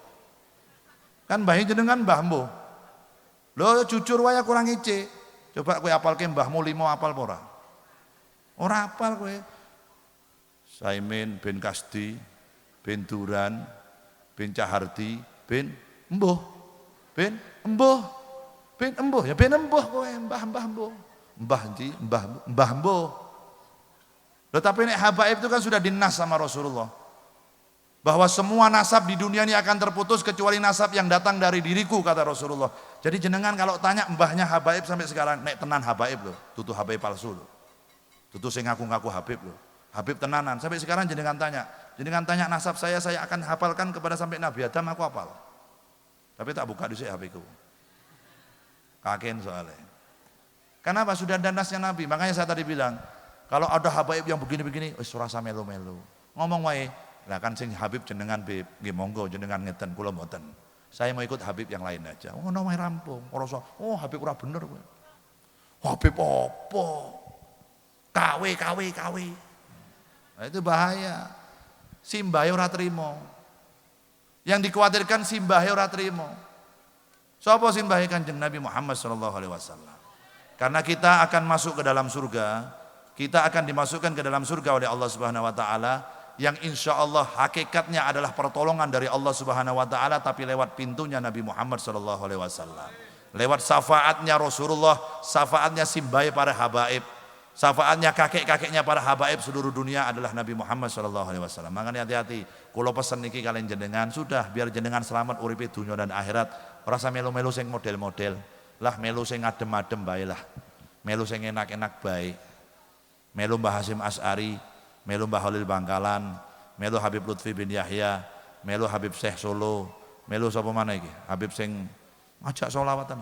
[SPEAKER 1] Kan mbahe jenengan mbah mbuh. Lho jujur wae kurang ice. Coba kowe apalke mbahmu 5 apal apa ora? Ora apal kowe. Saimin bin Kasdi, bin Duran, bin Cahardi, bin Embuh. Bin Embuh. Bin Embuh, ya bin Embuh kowe, mbah-mbah Embuh. Mbah ndi? Mbah Embuh. Loh tapi nek habaib itu kan sudah dinas sama Rasulullah. Bahwa semua nasab di dunia ini akan terputus kecuali nasab yang datang dari diriku, kata Rasulullah. Jadi jenengan kalau tanya mbahnya habaib sampai sekarang, nek tenan habaib loh, tutu habaib palsu loh. Tutu sing ngaku-ngaku habib loh. Habib tenanan. Sampai sekarang jenengan tanya nasab saya akan hafalkan kepada sampai Nabi Adam aku hafal. Tapi tak buka dhisik HP-ku. Kaken soalnya. Kenapa? Sudah ada nasnya Nabi. Makanya saya tadi bilang, kalau ada habaib yang begini-begini, wis ora usah melu-melu. Ngomong wae. Nah kan sing Habib jenengan Bib, nggih monggo jenengan ngeten kula mboten. Saya mau ikut Habib yang lain aja. Oh ngono wae rampung. Ora usah, oh Habib ora bener kowe. Habib apa? Kawe. Nah, itu bahaya. Simbahe ora trimo. Yang dikhawatirkan simbahe ora trimo. Sapa simbahe Kanjeng Nabi Muhammad sallallahu alaihi wasallam. Karena kita akan masuk ke dalam surga, kita akan dimasukkan ke dalam surga oleh Allah Subhanahu wa taala. Yang insya Allah hakikatnya adalah pertolongan dari Allah Subhanahu Wa Taala, tapi lewat pintunya Nabi Muhammad Sallallahu Alaihi Wasallam, lewat syafaatnya Rasulullah, syafaatnya simbai para habaib, Syafaatnya kakek-kakeknya para habaib seluruh dunia adalah Nabi Muhammad SAW. Makanya hati-hati, kalau pesen niki kalian jenengan, sudah biar jenengan selamat uripe dunia dan akhirat. Rasa melu-melu sing model-model, lah melu sing adem-adem bae lah. Melu sing enak-enak bae. Melu Mbah Hasyim Asy'ari, melu Mbah Khalil Bangkalan, melu Habib Lutfi bin Yahya, melu Habib Syekh Solo, melu sapa mana iki? Habib sing ngajak sholawatan.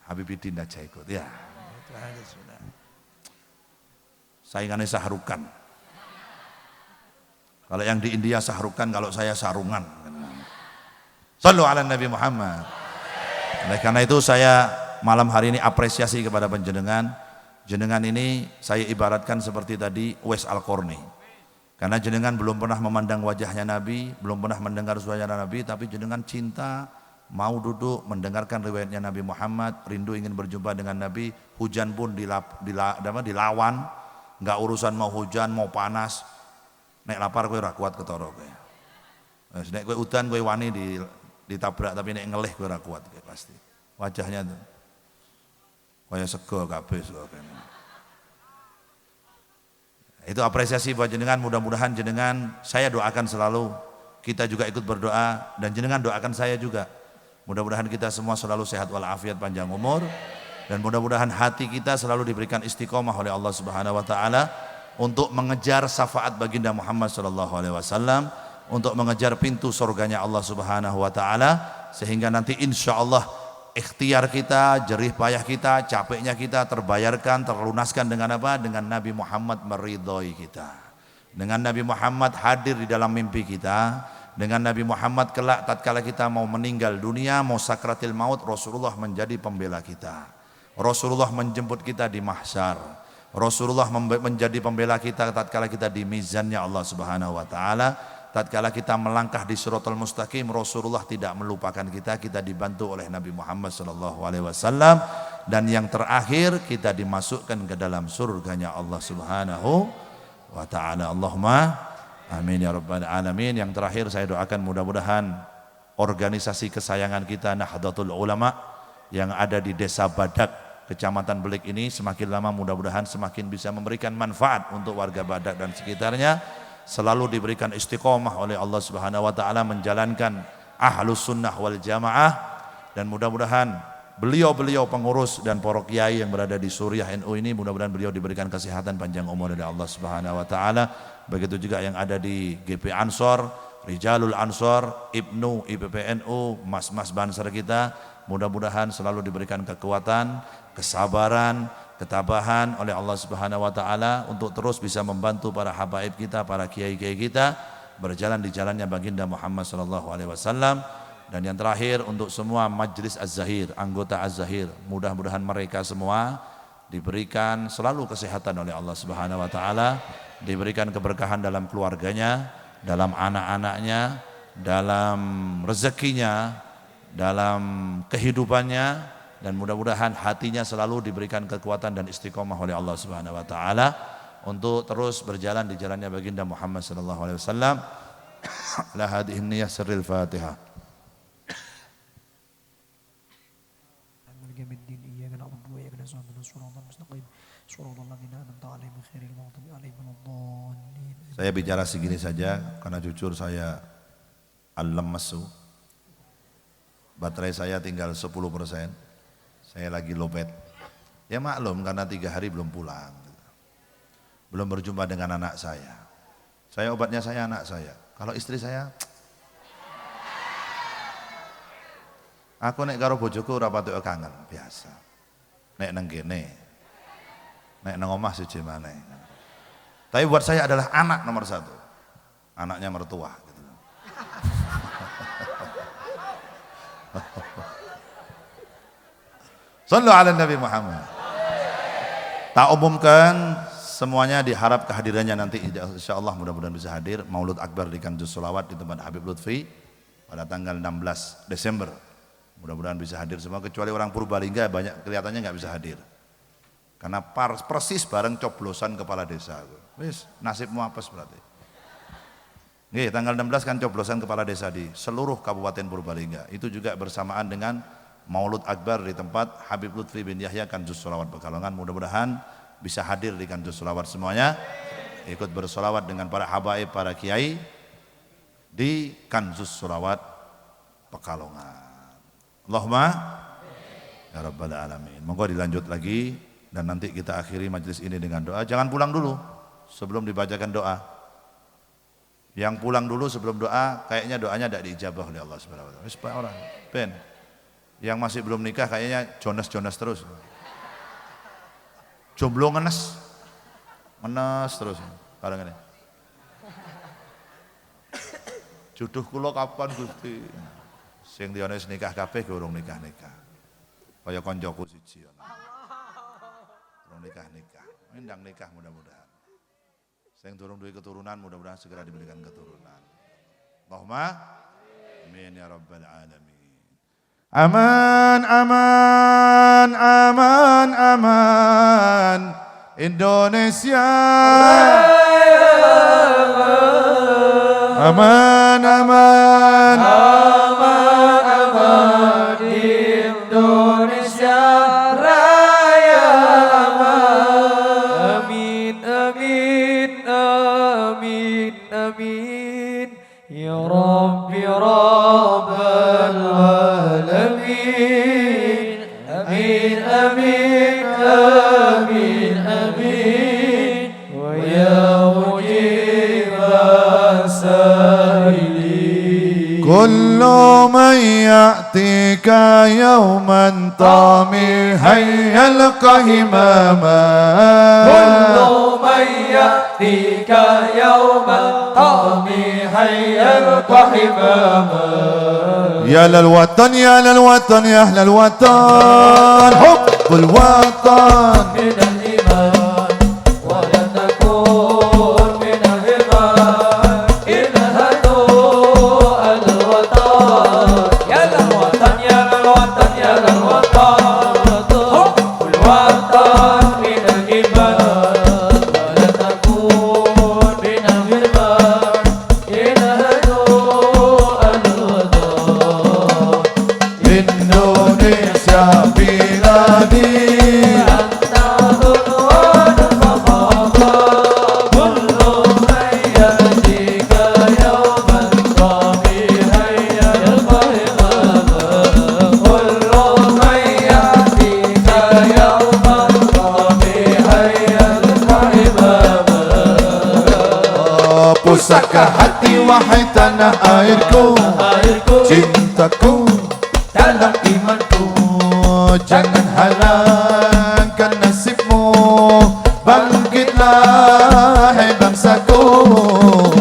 [SPEAKER 1] Habibidin aja ikut ya. Itu aja sudah. Saingannya Sahrukan. Kalau yang di India Sahrukan, kalau saya Sarungan. Sallu ala Nabi Muhammad. Oleh karena itu saya malam hari ini apresiasi kepada penjenengan. Jenengan ini saya ibaratkan seperti tadi Uwais Al-Qarni. Karena jenengan belum pernah memandang wajahnya Nabi, belum pernah mendengar suara Nabi, tapi jenengan cinta, mau duduk mendengarkan riwayatnya Nabi Muhammad, rindu ingin berjumpa dengan Nabi, hujan pun dilawan. Enggak urusan mau hujan, mau panas. Nek lapar kowe ora kuat ketara kowe. Wis nek kowe udan kowe wani ditabrak, tapi nek ngelih kowe ora kuat kowe pasti. Wajahnya tuh kaya sego kabeh kene. Itu apresiasi buat jenengan, mudah-mudahan jenengan saya doakan selalu. Kita juga ikut berdoa dan jenengan doakan saya juga. Mudah-mudahan kita semua selalu sehat walafiat, panjang umur. Dan mudah-mudahan hati kita selalu diberikan istiqomah oleh Allah Subhanahu wa taala untuk mengejar syafaat baginda Muhammad sallallahu alaihi wasallam, untuk mengejar pintu surganya Allah Subhanahu wa taala, sehingga nanti insyaallah ikhtiar kita, jerih payah kita, capeknya kita terbayarkan, terlunaskan dengan apa? Dengan Nabi Muhammad meridhoi kita. Dengan Nabi Muhammad hadir di dalam mimpi kita, dengan Nabi Muhammad kelak tatkala kita mau meninggal dunia, mau sakratil maut, Rasulullah menjadi pembela kita. Rasulullah menjemput kita di mahsyar. Rasulullah menjadi pembela kita tatkala kita di mizannya Allah Subhanahu wa taala. Tatkala kita melangkah di Shiratal Mustaqim, Rasulullah tidak melupakan kita, kita dibantu oleh Nabi Muhammad sallallahu alaihi wasallam, dan yang terakhir kita dimasukkan ke dalam surganya Allah Subhanahu wa taala. Allahumma amin ya rabbal alamin. Yang terakhir saya doakan mudah-mudahan organisasi kesayangan kita Nahdlatul Ulama yang ada di Desa Badak, Kecamatan Belik ini semakin lama mudah-mudahan semakin bisa memberikan manfaat untuk warga Badak dan sekitarnya, selalu diberikan istiqomah oleh Allah Subhanahu wa taala menjalankan Ahlus Sunnah wal Jamaah, dan mudah-mudahan beliau-beliau pengurus dan para kiai yang berada di Suriah NU ini mudah-mudahan beliau diberikan kesehatan panjang umur dari Allah Subhanahu wa taala. Begitu juga yang ada di GP Ansor, Rijalul Ansor, Ibnu IPPNU, mas-mas Banser kita, mudah-mudahan selalu diberikan kekuatan, kesabaran, ketabahan oleh Allah Subhanahu wa taala untuk terus bisa membantu para habaib kita, para kiai-kiai kita berjalan di jalannya baginda Muhammad sallallahu alaihi wasallam. Dan yang terakhir untuk semua Majelis Az-Zahir, anggota Az-Zahir, mudah-mudahan mereka semua diberikan selalu kesehatan oleh Allah Subhanahu wa taala, diberikan keberkahan dalam keluarganya, dalam anak-anaknya, dalam rezekinya, dalam kehidupannya, dan mudah-mudahan hatinya selalu diberikan kekuatan dan istiqomah oleh Allah Subhanahu wa taala untuk terus berjalan di jalannya baginda Muhammad sallallahu alaihi wasallam. La hadhihi niyyah sirril Fatihah. Saya bicara segini saja karena jujur saya al-lemesu. Baterai saya tinggal 10%. Saya lagi lowbat. Ya maklum karena 3 hari belum pulang. Belum berjumpa dengan anak saya. Saya obatnya saya anak saya. Kalau istri saya, aku nek karo bojoku ora patuk kangen, biasa. Nek nang kene. Nek nang omah siji maneh. Tapi buat saya adalah anak nomor 1. Anaknya mertua gitu. Sallu ala Nabi Muhammad. Tak umumkan semuanya, diharap kehadirannya nanti insyaallah mudah-mudahan bisa hadir Maulud Akbar di Kanjus Sholawat di tempat Habib Lutfi pada tanggal 16 Desember. Mudah-mudahan bisa hadir semua, kecuali orang Purbalingga banyak kelihatannya nggak bisa hadir. Karena persis bareng coblosan kepala desa. Wis nasibmu apes berarti. Nggih, tanggal 16 kan coblosan kepala desa di seluruh Kabupaten Purbalingga. Itu juga bersamaan dengan Maulud Akbar di tempat Habib Lutfi bin Yahya Kanjus Sholawat Pekalongan. Mudah-mudahan bisa hadir di Kanjus Sholawat semuanya, ikut bersolawat dengan para habaib, para kiai di Kanjus Sholawat Pekalongan. Allahumma ya Rabbal Alamin. Monggo dilanjut lagi dan nanti kita akhiri majelis ini dengan doa. Jangan pulang dulu sebelum dibacakan doa. Yang pulang dulu sebelum doa, kayaknya doanya tidak diijabah oleh Allah Subhanahu wa taala. Wis orang. Ben. Yang masih belum nikah kayaknya Jonas terus. Jomblo ngenes terus barang ini. Jodoh kula kapan Gusti? Sing liyane nikah kabeh urung nikah. Kaya koncoku siji ana. Urung nikah. Ndang nikah mudah-mudahan. Sing durung duwe keturunan mudah-mudahan segera diberikan keturunan. Allahumma amin ya rabbal alamin. Aman, aman, aman, aman, Indonesia. Aman, aman,
[SPEAKER 2] aman, aman, Indonesia Raya. Aman. Amin, amin, amin, amin. Ya Rabbi Rabbal Alamin. Amin, amin, amin, amin. Wa ya mujib as-sa'ilin.
[SPEAKER 1] Kullu man ya'tika yawman tamihan yalqa himama.
[SPEAKER 2] Kullu man ya'tika yawman tamihan yalqa himama.
[SPEAKER 1] يا للوطن يا للوطن يا أهل الوطن حب الوطن
[SPEAKER 2] من الإيمان ولا تكون من الهمان إن هدوا الوطن يا للوطن يا للوطن يا للوطن حب الوطن من الإيمان ولا تكون من الهمان إن هدوا الوطن
[SPEAKER 1] Indonesia biladi
[SPEAKER 2] أنت عنوان فخامة كل من يأتيك يوما طبيعا يلقى هماما كل من يأتيك يوما طبيعا يلقى هماما
[SPEAKER 1] Pusaka hati wahai tanah airku, cintaku dalam imanku, jangan halangkan nasibmu, bangkitlah hai bangsaku.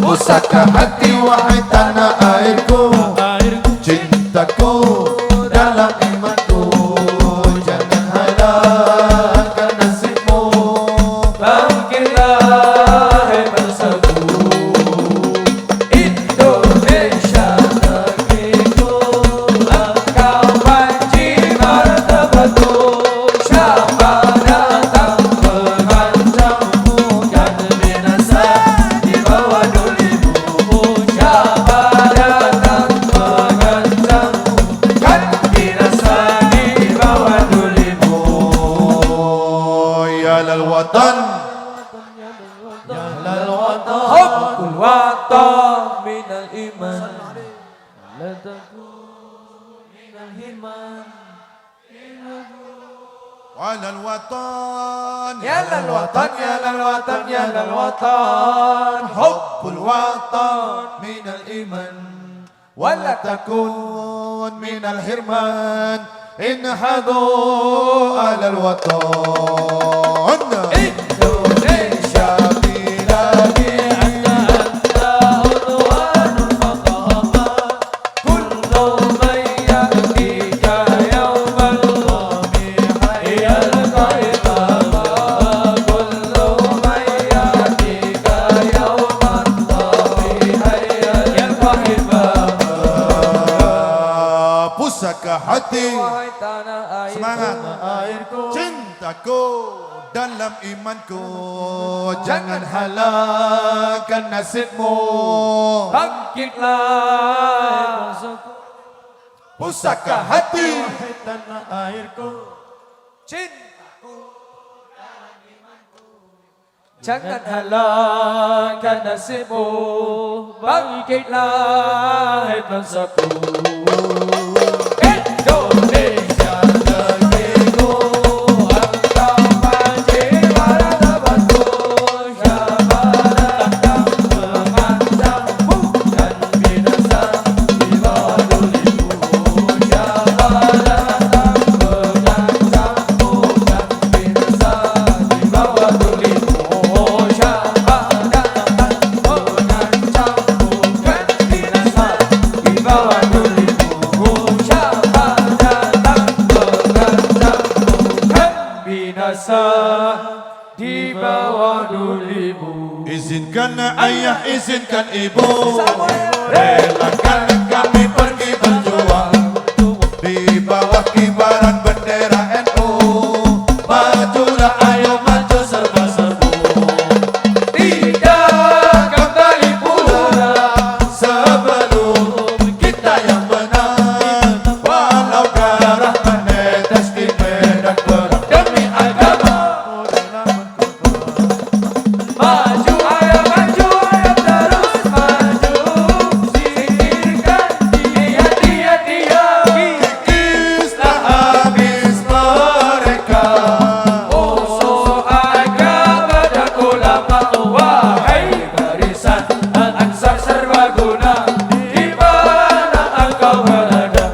[SPEAKER 1] Pusaka hati wahai tanah airku, cintaku dalam imanku, jangan halangkan nasibmu.
[SPEAKER 2] Bangkitlah hai bangsaku, Indonesia negeriku, engkau panji martabatku. Siapa datang mengancammu, kan binasa di bawah dulimu. Siapa datang mengancammu, kan binasa di bawah dulimu.
[SPEAKER 1] Ya lal watan
[SPEAKER 2] Hubbul watan minal iman, la takun minal himan.
[SPEAKER 1] walal watan
[SPEAKER 2] Ya lal watan, ya lal watan, ya lal watan.
[SPEAKER 1] hubbul watan minal iman wala takun minal hirman inhadu alal watan.
[SPEAKER 2] Indonesia biladi, anta unwanul faqahat. Kullu man ya'tika yawman qamihan yalqa imama. Kullu man ya'tika yawman qamihan yalqa imama.
[SPEAKER 1] Pusaka hati
[SPEAKER 2] Wahai tanah airku,
[SPEAKER 1] semangat
[SPEAKER 2] airku,
[SPEAKER 1] cintaku dalam imanku, jangan halangkan nasibmu.
[SPEAKER 2] bangkitlah bangsaku.
[SPEAKER 1] Pusaka hati
[SPEAKER 2] Wahai tanah airku, cintaku dalam imanku, Jangan halangkan nasibmu, bangkitlah hai bangsaku. Indonesia negeriku, engkau panji martabatku. Syabaran yang mengancammu dan binasa di bawah dulimu. Syabaran yang mengancammu dan binasa di bawah dulimu. Di bawah dulimu.
[SPEAKER 1] Izinkan ayah, izinkan ibu, relakan kami pergi berjuang di bawah kibaran bendera NU. Majulah ayo maju serba-serbu,
[SPEAKER 2] Tidak kembali pulang
[SPEAKER 1] sebelum kita yang menang. Walau darah menetes di medan perang
[SPEAKER 2] demi agama. Maju ayo terus maju. Singkirkan dia.
[SPEAKER 1] Kikislah habis mereka.
[SPEAKER 2] Musuh agama dan ulama, wahai barisan Al-Ansar serbaguna, di mana engkau berada?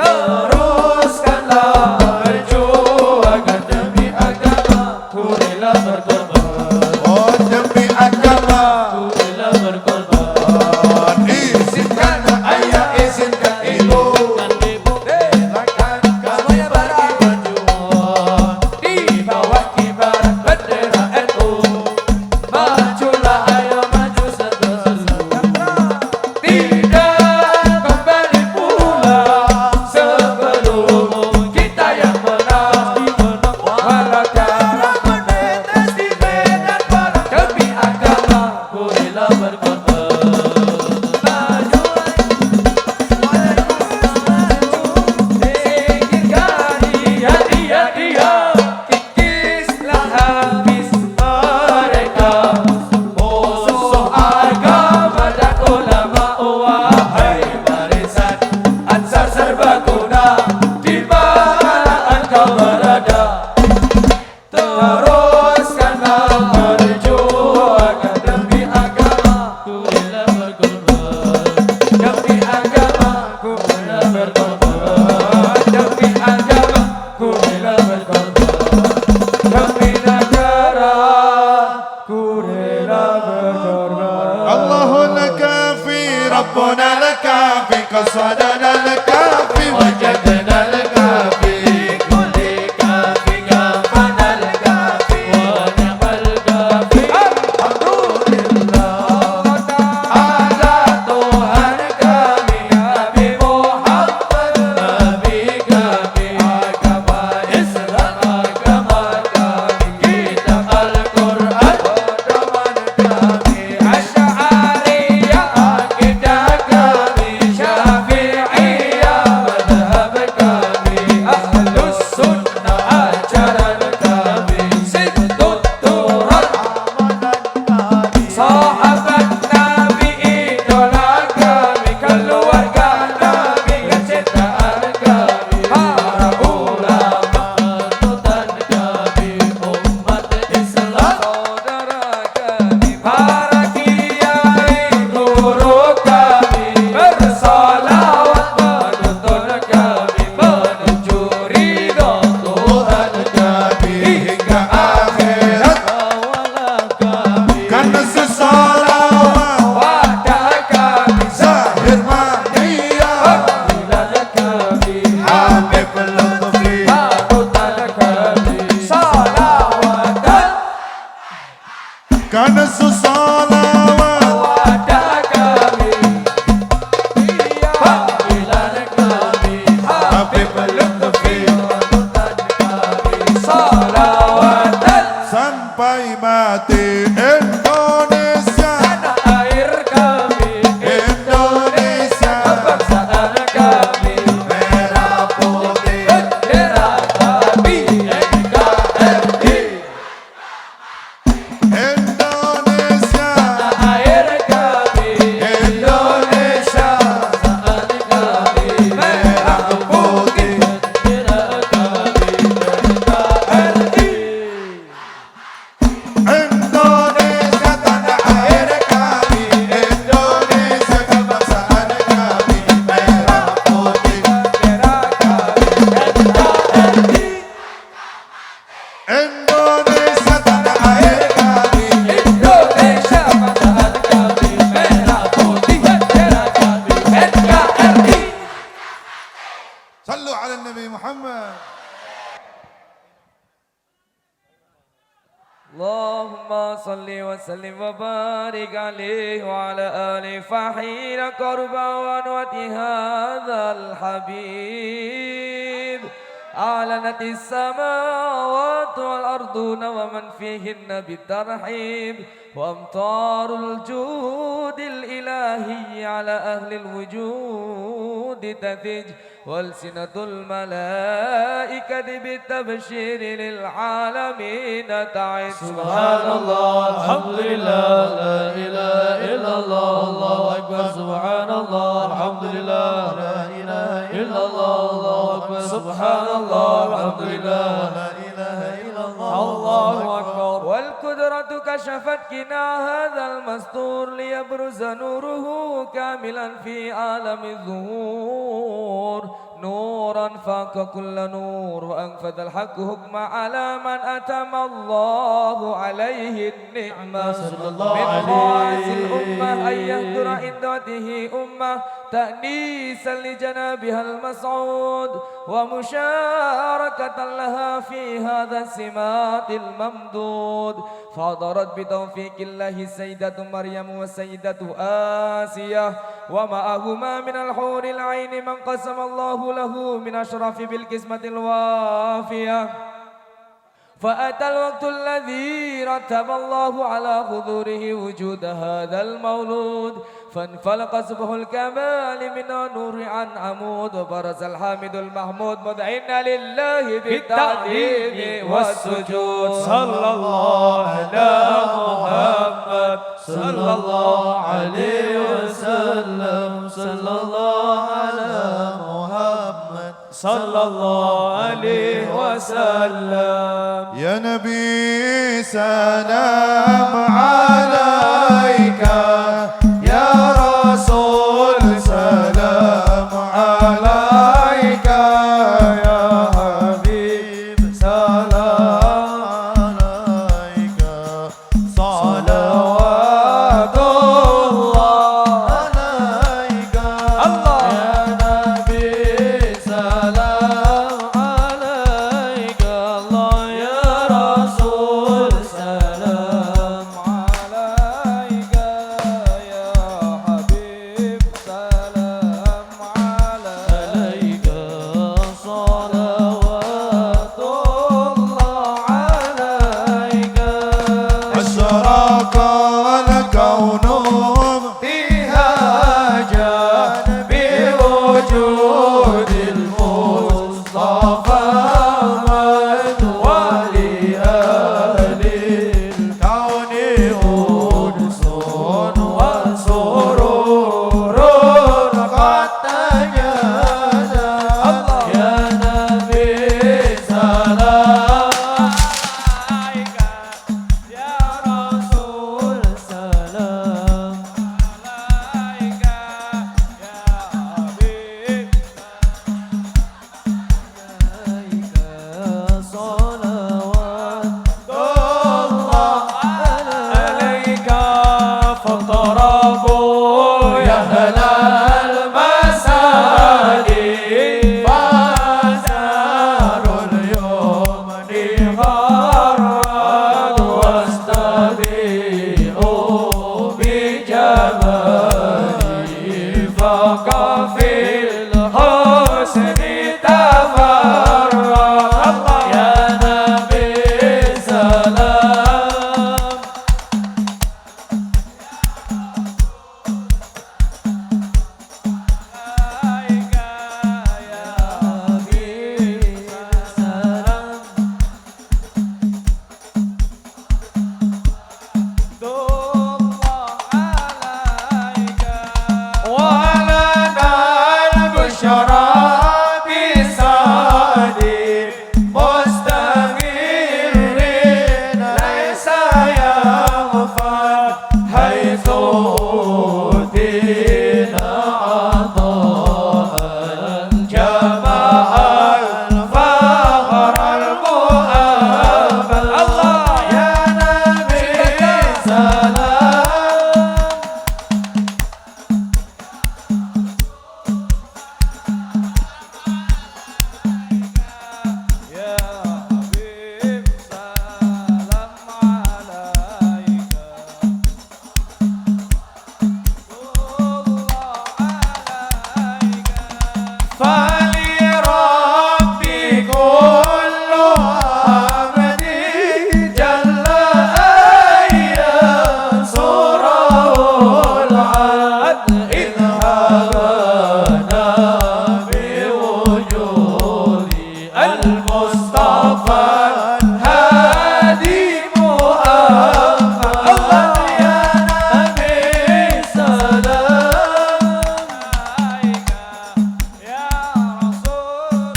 [SPEAKER 2] Teruskanlah perjuangan demi agama. Ku rela berkorban,
[SPEAKER 1] Oh demi agama.
[SPEAKER 2] ku rela berkorban.
[SPEAKER 1] Izinkan ayah, izinkan ibu,
[SPEAKER 2] Relakan kami pergi berjuang di bawah kibaran bendera NU. Majulah ayo maju serba-serbu, tidak kembali pulang sebelum kita yang menang. Walau darah menetes di medan perang demi agama, ku rela berkorban. Maju singkirkan dia. Kikislah habis mereka. Musuh agama dan ulama, wahai barisan Ansar serbaguna, di mana engkau berada? Teruskanlah perjuangan demi agama. Ku rela berkorban demi agama. Ku rela berkorban demi agama. Ku rela berkorban demi negara. Ku rela berkorban.
[SPEAKER 1] Allahu lakafi, Rabbuna lakafi, qasadana lakafi, wajadna lakafi.
[SPEAKER 2] Kulli kafi kafana al-kafi wa ni'mal kafi. Alhamdulillah ala Tuhan kami, Nabi Muhammad Nabi kami. Agama Islam agama kami, kitab Al-Quran pedoman kami. Asy'ariyah akidah kami, Syafi'iyah madhab kami.
[SPEAKER 1] على النبي محمد.
[SPEAKER 2] اللهم صل وسلم وبارك عليه وعلى آله فحين قرب ونوة هذا الحبيب أعلنت السماوات والأرضون ومن فيهن بالترحيب وأمطار الجود الإلهي على أهل الوجود تثج والسنة الملائكة بالتبشير للعالمين تعد.
[SPEAKER 3] سبحان الله الحمد لله لا إله إلا الله الله أكبر. سبحان الله الحمد لله لا إله إلا الله الله أكبر. سبحان الله الحمد لله لا إله إلا الله الله أكبر.
[SPEAKER 2] والقدرة كشفت كنا هذا المستور ليبرز نوره كاملا في عالم الظهور نورا فاق كل نور وأنفذ الحق حكم على من أتم الله عليه النعمة
[SPEAKER 3] صلى الله
[SPEAKER 2] من
[SPEAKER 3] عليه.
[SPEAKER 2] خواص الأمة أن يهدر عندته أمة تأنيسا لجنابها المسعود ومشاركة لها في هذا السمات الممدود فحضرت بتوفيق الله السيدة مريم والسيدة آسية ومعهما من الحور العين من قسم الله له من أشرف بالقسمة الوافية فأتى الوقت الذي رتب الله على حضوره وجود هذا المولود فانفلق صبح الكمال من النور عن عمود وبرز الحامد المحمود مذعنا لله بالتعظيم والسجود.
[SPEAKER 3] صلى الله على محمد صلى الله عليه وسلم. صلى الله على محمد صلى الله عليه وسلم.
[SPEAKER 1] يا نبي سلام عليك يا رسول سلام عليك
[SPEAKER 3] يا حبيب سلام عليك. صلوات الله عليك. الله يا نبي سلام عليك. الله يا رسول سلام عليك. فلربي كل عبد جل أن ينصره العدل إذ هبنا بوجود المصطفى الهادي محمد الله يا نبي سلام عليك يا رسول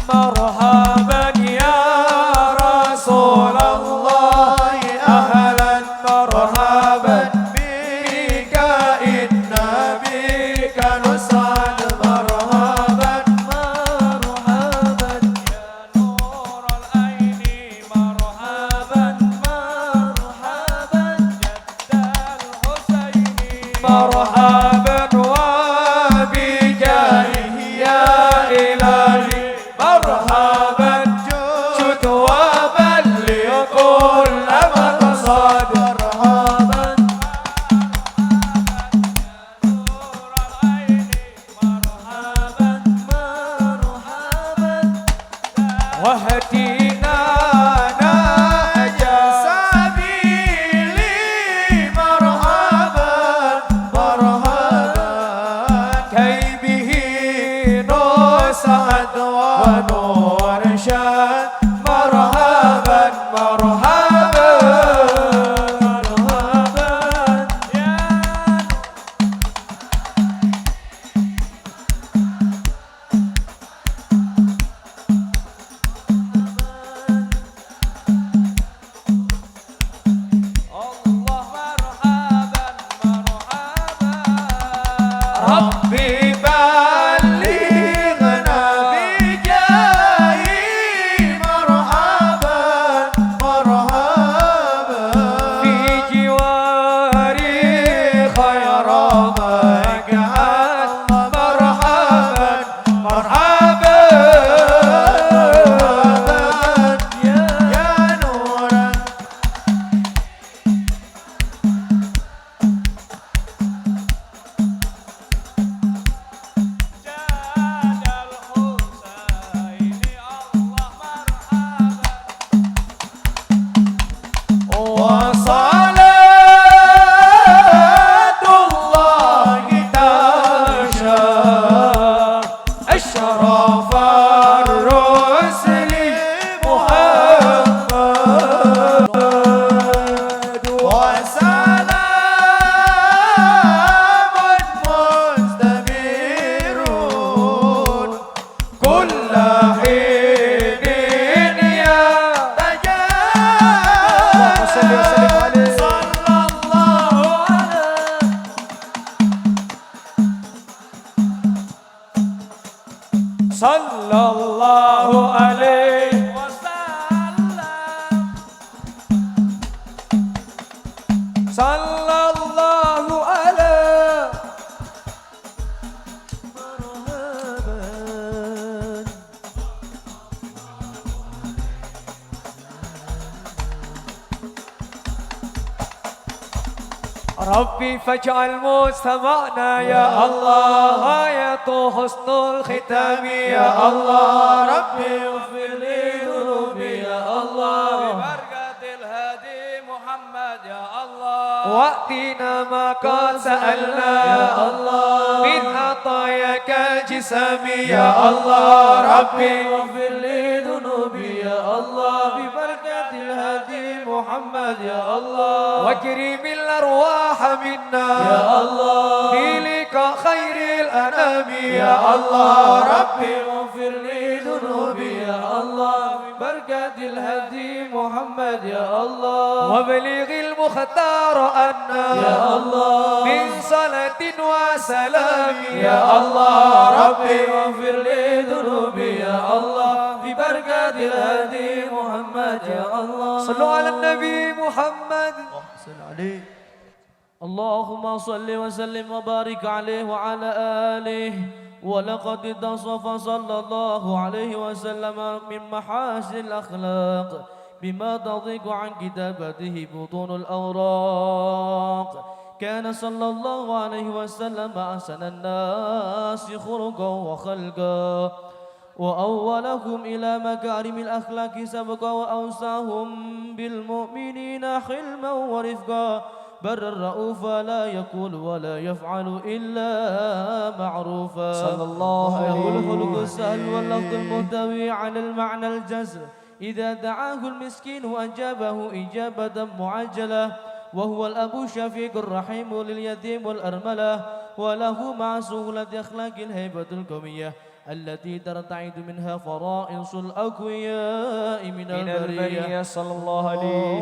[SPEAKER 3] مرحبا يا رسول الله أهلا مرحبا بك إن بك نسعد مرحبا مرحبا يا نور العين مرحبا مرحبا جد الحسين مرحبا وبجاهه يا إلهي مرحبا جد وبلغ كل مقصد مرحبا نور العين مرحبا مرحبا واهدنا نهج سبيلي مرحبا مرحبا كي به نسعد ونرشد مرحبا مرحبا مرحبا يا الله مرحبا مرحبا ربي بلغنا بجاهي مرحبا مرحبا في جواري خير مقعد مرحبا مرحبا يا نورا جاد الحسين الله مرحبا وصلاة الله تشاء أشرف الرسل محمد وسلام مستمر كل حين يتجاهل صلى الله عليه صلى الله عليه وسلم صلى الله عليه مرحبا ربي فاجعل مستمعنا يا الله غاية حسن الختام يا الله ربي اغفر لي ذنوبي يا الله ببركة الهادي محمد يا الله واتنا ما قد سألنا يا الله من عطاياك الجسم يا الله ربي اغفر لي ذنوبي يا الله ببركة الهادي محمد يا الله واكرم الأرواح منا يا الله بلقاء خير الأنام يا الله ربي اغفر لي ذنوبي يا الله ببركة الهادي محمد يا الله وبلغ المختار أنا يا الله من صلاة وسلام يا الله ربي اغفر لي ذنوبي يا الله ببركة الهادي محمد يا الله صلوا على النبي محمد اللهم صل وسلم وبارك عليه وعلى آله ولقد اتصف صلى الله عليه وسلم من محاسن الأخلاق بما تضيق عن كتابته بطون الأوراق. كان صلى الله عليه وسلم أحسن الناس خلقا وخلقا، وأولهم إلى مكارم الأخلاق سبقا، وأوسعهم بالمؤمنين حلما ورفقا، برا رؤوفا لا يقول ولا يفعل إلا معروفا.
[SPEAKER 2] صلى الله عليه
[SPEAKER 3] له الخلق السهل واللفظ المحتوي على المعنى الجزر، إذا دعاه المسكين أجابه إجابة معجلة، وهو الأب الشفيق الرحيم لليتيم والأرملة، وله مع سهولة أخلاق الهيبة القوية التي ترتعد منها فرائص الأقوياء من البرية
[SPEAKER 2] صلى الله عليه.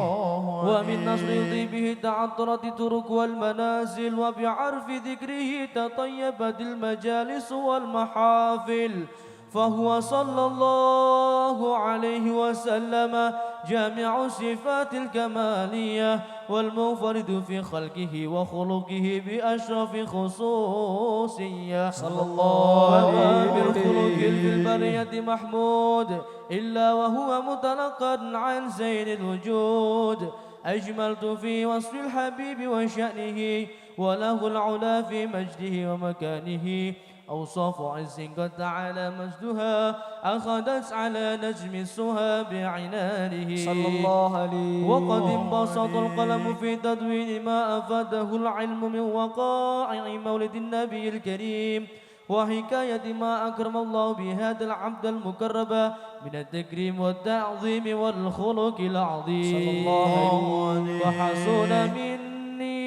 [SPEAKER 3] ومن نصر طيبه تعطرت الطرق والمنازل، وبعرف ذكره تطيبت المجالس والمحافل، فهو صلى الله عليه وسلم جامع الصفات الكمالية والمنفرد في خلقه وخلقه بأشرف خصوصية
[SPEAKER 2] صلى الله عليه
[SPEAKER 3] وما بالخلق في البرية محمود إلا وهو متلقى عن سيد الوجود. أجملت في وصف الحبيب وشأنه، وله العلا في مجده ومكانه، أوصاف عز قد تعالى مجدها أخذت على نجم السها بعنانه
[SPEAKER 2] صلى الله عليه.
[SPEAKER 3] وقد انبسط القلم في تدوين ما أفاده العلم من وقائع مولد النبي الكريم، وحكاية ما أكرم الله بهذا العبد المكرم من التكريم والتعظيم والخلق العظيم.
[SPEAKER 2] صلى الله عليه.
[SPEAKER 3] وحسن مني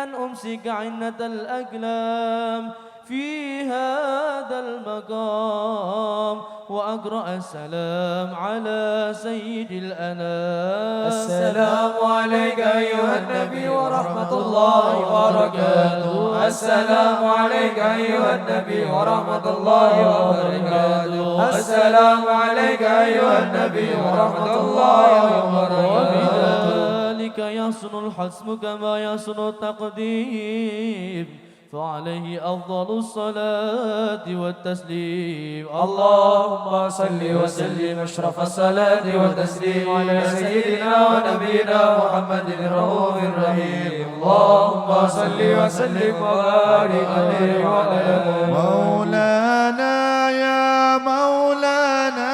[SPEAKER 3] أن أمسك عنة الأقلام في هذا المقام، وأقرأ السلام على سيد الأنام.
[SPEAKER 2] السلام عليك أيها النبي ورحمة الله وبركاته. السلام عليك أيها النبي ورحمة الله وبركاته. السلام عليك أيها النبي ورحمة الله وبركاته.
[SPEAKER 3] وبذلك يصن الحسم كما يصن التقديم، فعليه أفضل الصلاة والتسليم.
[SPEAKER 2] اللهم صل وسلم أشرف الصلاة والتسليم على سيدنا ونبينا محمد الرؤوف الرحيم. اللهم صل وسلم وبارك عليه وعلى آله.
[SPEAKER 1] مولانا يا مولانا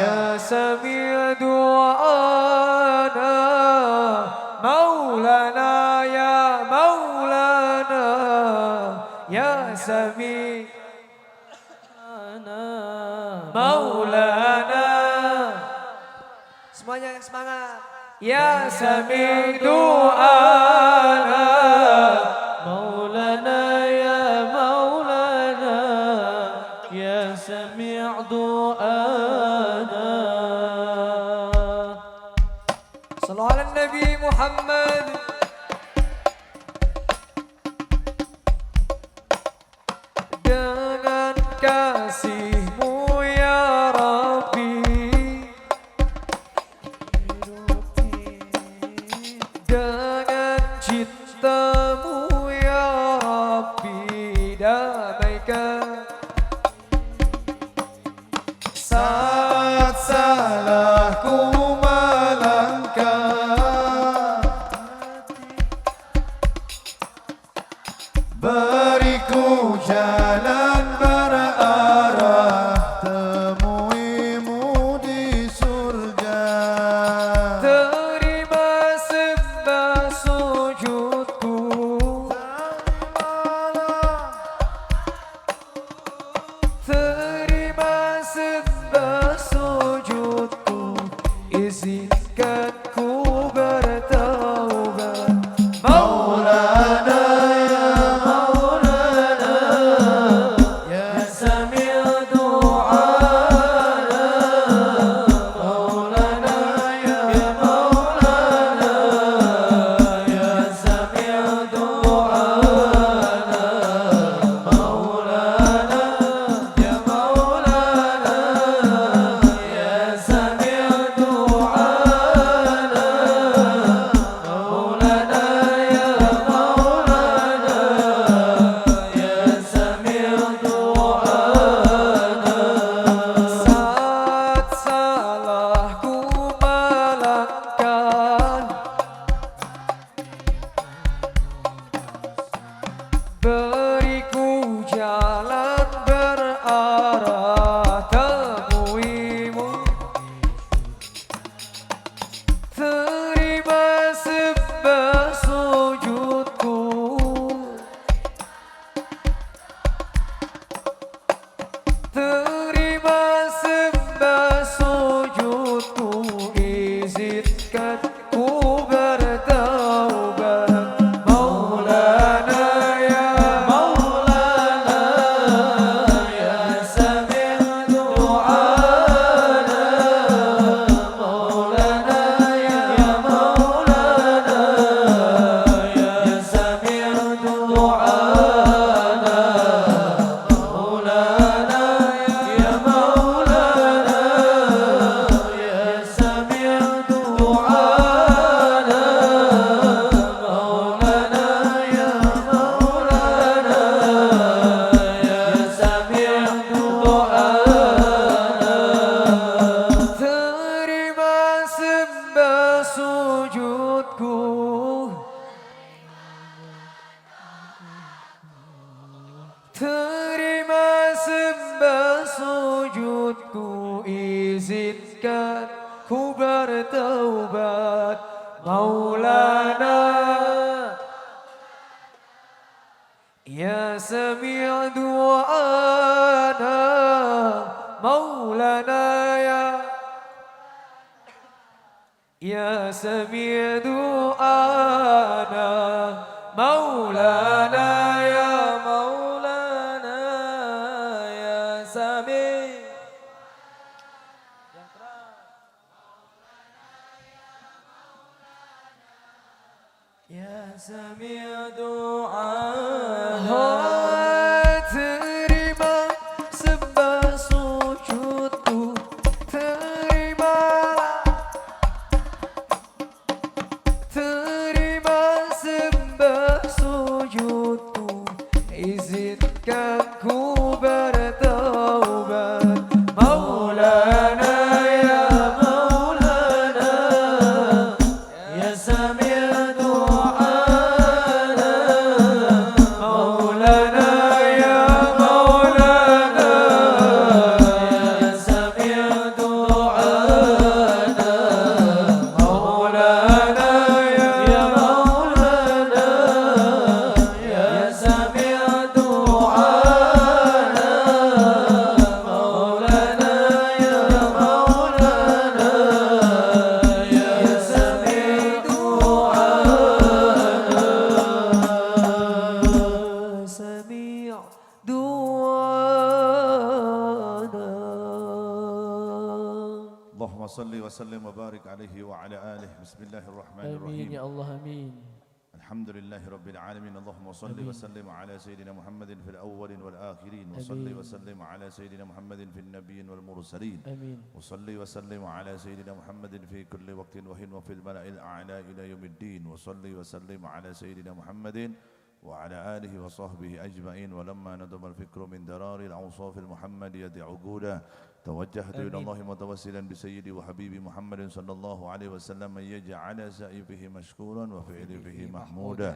[SPEAKER 2] يا سميع دعانا، مولانا يا مولانا، يا سميع مولانا. Semuanya semangat. Ya sami doana,
[SPEAKER 3] مولانا يا مولانا يا سميع دعانا.
[SPEAKER 2] صلوا على النبي محمد. Dengan kasih-Mu ya Rabbi, dengan cinta-Mu ya Rabbi, damaikan
[SPEAKER 1] saat salahku melangkah, beriku jalan berarah temuimu di surga.
[SPEAKER 2] terima sembah sujudku, terima sembah sujudku, izinkan ku bertaubat Maulana. Ya sami' du'ana Maulana, ya sami' du'ana Maulana, ya Maulana, ya sami' ya sami' du'ana. Terima sembah sujudku, terima sembah sujudku, izinkan ku bertaubat Maulana, ya Maulana, ya sami' du'ana Maulana, ya Maulana, ya sami' du'ana Maulana, ya Maulana, ya sami' du'ana Maulana, ya Maulana, ya sami' du'ana, sami' du'ana.
[SPEAKER 1] اللهم صل وسلم وبارك عليه وعلى آله. بسم الله الرحمن
[SPEAKER 3] آمين
[SPEAKER 1] الرحيم.
[SPEAKER 3] يا الله آمين.
[SPEAKER 1] الحمد لله رب العالمين. اللهم صل
[SPEAKER 3] آمين.
[SPEAKER 1] وسلم على سيدنا محمد في الأولين والآخرين، وصل
[SPEAKER 3] آمين.
[SPEAKER 1] وسلم على سيدنا محمد في النبيين والمرسلين،
[SPEAKER 3] آمين.
[SPEAKER 1] وصل وسلم على سيدنا محمد في كل وقت وحين وفي الملأ الأعلى إلى يوم الدين، وصل وسلم على سيدنا محمد وعلى آله وصحبه أجمعين. ولما ندم الفكر من درار الأوصاف المحمدية عقودا، توجهت إلى الله متوسلا بسيدي وحبيبي محمد صلى الله عليه وسلم أن يجعل سعي فيه مشكورا وفعلي فيه محمودا،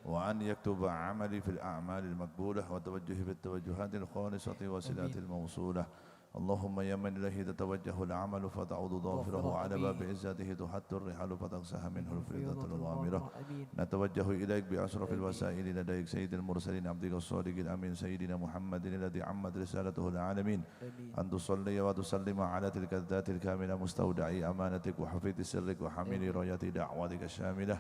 [SPEAKER 1] وأن يكتب عملي في الأعمال المقبولة وتوجهي في التوجهات الخالصة وصلات الموصولة. اللهم يا من إليه تتوجه العمل فتعود ظافره، على باب عزته تحت الرحال فتغسها منه الفريضة الغامرة. نتوجه إليك بأشرف الوسائل لديك سيد المرسلين عبدك الصادق الأمين سيدنا محمد الذي عمت رسالته العالمين، أن تصلي وتسلم على تلك الذات الكاملة مستودع أمانتك وحفيظ سرك وحميل راية دعوتك الشاملة،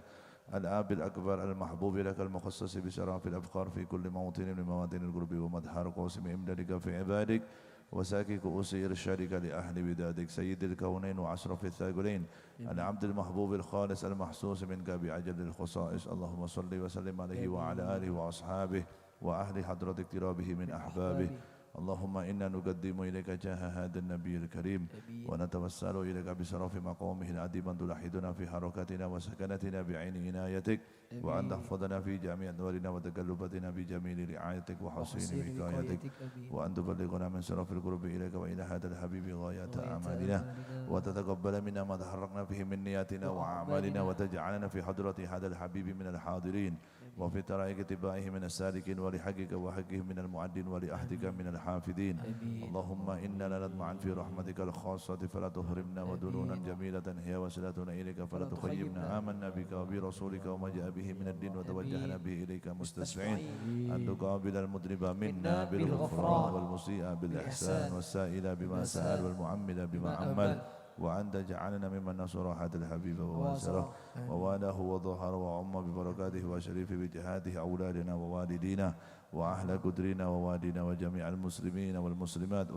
[SPEAKER 1] الآب الأكبر المحبوب لك المخصص بشرف الأفكار في كل موطن من مواطن القرب ومدحر قاسم إمدادك في عبادك وساكي كؤوس إرشادك لأهل بدادك سيد الكونين وأشرف الثاقلين، العبد المحبوب الخالص المحسوس منك بعجل الخصائص. اللهم صل وسلم عليه وعلى آله وأصحابه وأهل حضرة اقترابه من أحبابه. اللهم إنا نقدم إليك جاه هذا النبي الكريم، ونتوسل إليك بشرف مقامه العظيم أن تلحدنا في حركاتنا وسكنتنا بعين عنايتك، وأن تحفظنا في جميع أدوارنا وتقلباتنا بجميل رعايتك وحسين وقايتك، وأن تبلغنا من شرف القرب إليك وإلى هذا الحبيب غاية أعمالنا، وتتقبل منا ما تحركنا فيه من نياتنا وأعمالنا، وتجعلنا في حضرة هذا الحبيب من الحاضرين، وفي طريق اتباعه من السالكين، ولحقك وحقه من المعدين، ولأهدك من الحافظين. اللهم إنا نطمع في رحمتك الخاصة فلا تحرمنا، ودرونا جميلة هي وسيلتنا إليك فلا تخيبنا. آمنا بك وبرسولك وما جاء به من الدين، وتوجهنا به إليك مستسمعين أن تقابل المذنب منا بالغفران، والمسيء بالإحسان، والسائل بما سأل، والمعمل بما عمل، وأن تجعلنا ممن نصر هذا الحبيب وواسره ووالاه وظهر وعم ببركاته وشريف بجهاده أولادنا ووالدينا وأهل قدرنا ووالدنا وجميع المسلمين والمسلمات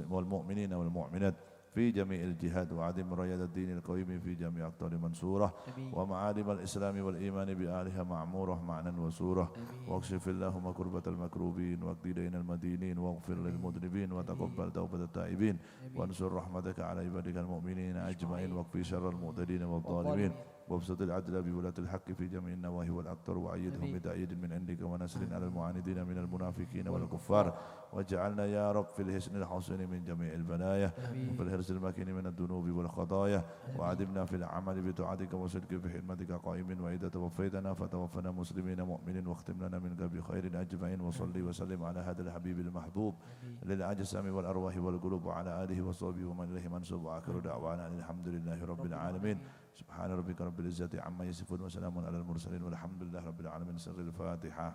[SPEAKER 1] والمؤمنين والمؤمنات في جميع الجهات، وعدم راية الدين القويم في جميع أقطار منصورة، ومعالم الإسلام والإيمان بآلها معمورة معنى وسورة. واكشف اللهم كربة المكروبين، واقضي دين المدينين، واغفر للمذنبين، وتقبل توبة التائبين، وانصر رحمتك على عبادك المؤمنين أجمعين، واكفي شر المعتدين والظالمين، وابسط العدل بولاة الحق في جميع النواهي والأقطار وأيدهم بتأييد من عندك ونصر على المعاندين من المنافقين والكفار واجعلنا يا رب في الحسن الحسن من جميع البلايا وفي الحرص المكين من الذنوب والخطايا وعدمنا في العمل بطاعتك وصدق في حرمتك قائم وإذا توفيتنا فتوفنا مسلمين مؤمنين واختم لنا من قبل خير أجمعين وصلي وسلم على هذا الحبيب المحبوب للأجسام والأرواح والقلوب وعلى آله وصحبه ومن إليه منسوب وآخر دعوانا الحمد لله رب العالمين سبحان ربك رب العزة عما يصفون وسلام على المرسلين والحمد لله رب العالمين سر الفاتحة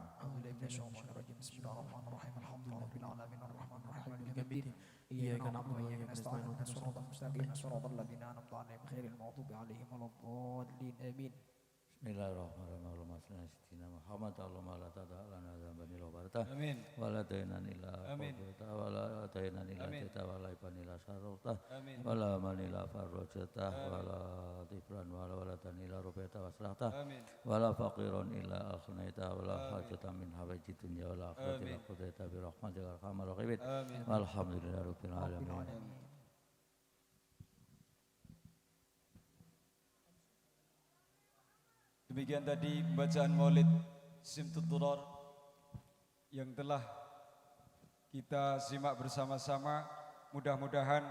[SPEAKER 4] بسم الله الرحمن الرحيم الحمد لله رب العالمين الرحمن الرحيم مالك يوم الدين إياك نعبد وإياك نستعين اهدنا الصراط المستقيم صراط الذين أنعمت عليهم غير المغضوب عليهم ولا الضالين آمين
[SPEAKER 3] Bismillahirrahmanirrahim. Sayyidina Muhammad Allahumma la tada lana dzamban illa ghafarta.
[SPEAKER 2] Amin.
[SPEAKER 3] Wa la daynan illa
[SPEAKER 2] Amin.
[SPEAKER 3] qadayta wa la daynan illa
[SPEAKER 2] Amin.
[SPEAKER 3] qadayta wa la iban illa sarrafta.
[SPEAKER 2] Amin.
[SPEAKER 3] Wa la man illa farrajta wa la tifran wa la walatan illa rubaita wa aslahta.
[SPEAKER 2] Amin.
[SPEAKER 3] Wa la faqiran illa aghnaita wa la hajatan min hawaiji dunya wa la akhirati illa qadayta bi rahmatika arhamar rahimin.
[SPEAKER 2] Amin.
[SPEAKER 3] Walhamdulillahi rabbil alamin.
[SPEAKER 2] Demikian tadi bacaan Maulid Simtud Durar yang telah kita simak bersama-sama. Mudah-mudahan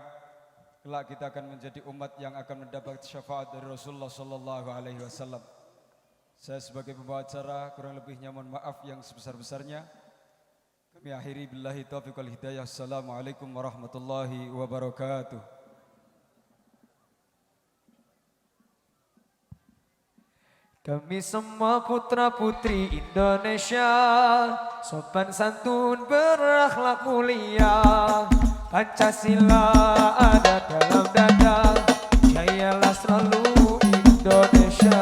[SPEAKER 2] kelak kita akan menjadi umat yang akan mendapat syafaat dari Rasulullah sallallahu alaihi wasallam. Saya sebagai pembawa acara kurang lebihnya mohon maaf yang sebesar-besarnya. Kami akhiri billahi taufiq wal hidayah. Assalamualaikum warahmatullahi wabarakatuh. Kami semua putra putri Indonesia, sopan santun berakhlak mulia, Pancasila ada dalam dada, jayalah selalu Indonesia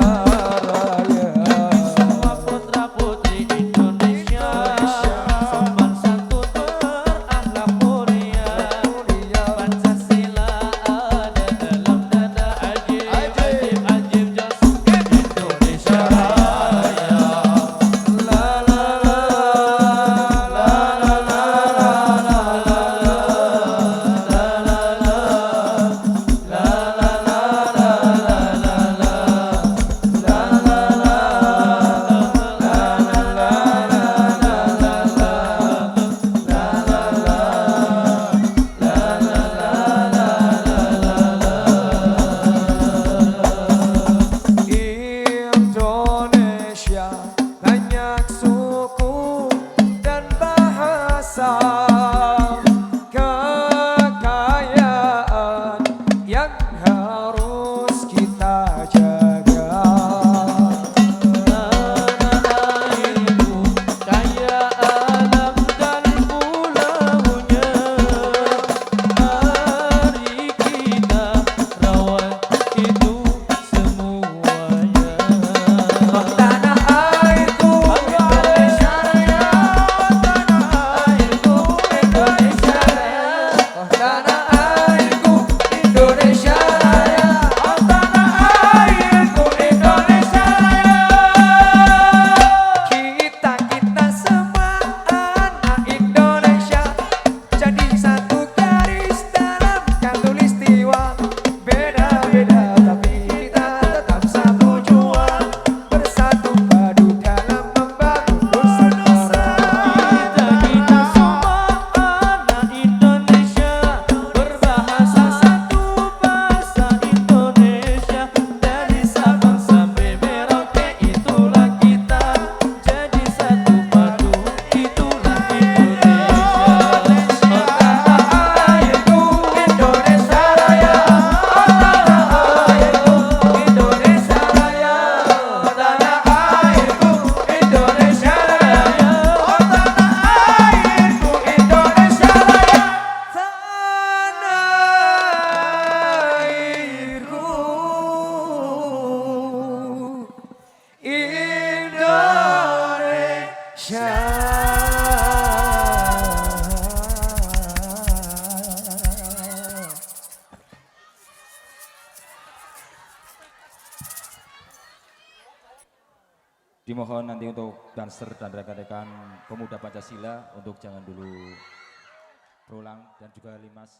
[SPEAKER 2] Raya.
[SPEAKER 3] Semua putra putri Indonesia, sopan santun berakhlak mulia, Pancasila ada dalam dada, ajib ajib ajib jos Indonesia Raya.
[SPEAKER 2] La la la la la la Indonesia banyak suku dan bahasa, kekayaan yang harus kita jaga.
[SPEAKER 3] Tanah airku kaya alam dan pulaunya, mari kita rawat itu semuanya.
[SPEAKER 2] Tanah airku Indonesia Raya, tanah airku Indonesia Raya, tanah airku Indonesia Raya, tanah airku Indonesia Raya. Kita semua anak Indonesia jadi satu garis dalam khatulistiwa. Beda-beda tapi kita tetap satu jua, bersatu padu dalam membangun Nusantara.
[SPEAKER 3] Kita semua anak Indonesia, berbahasa satu bahasa Indonesia, dari Sabang sampai Merauke itulah kita, jadi satu padu itulah Indonesia.
[SPEAKER 2] Tanah airku Indonesia Raya, tanah airku Indonesia Raya, tanah airku Indonesia Raya, tanah airku Indonesia Raya, tanah airku Indonesia.
[SPEAKER 5] Dimohon nanti untuk dancer dan rekan-rekan pemuda Pancasila untuk jangan dulu berulang, dan juga Limas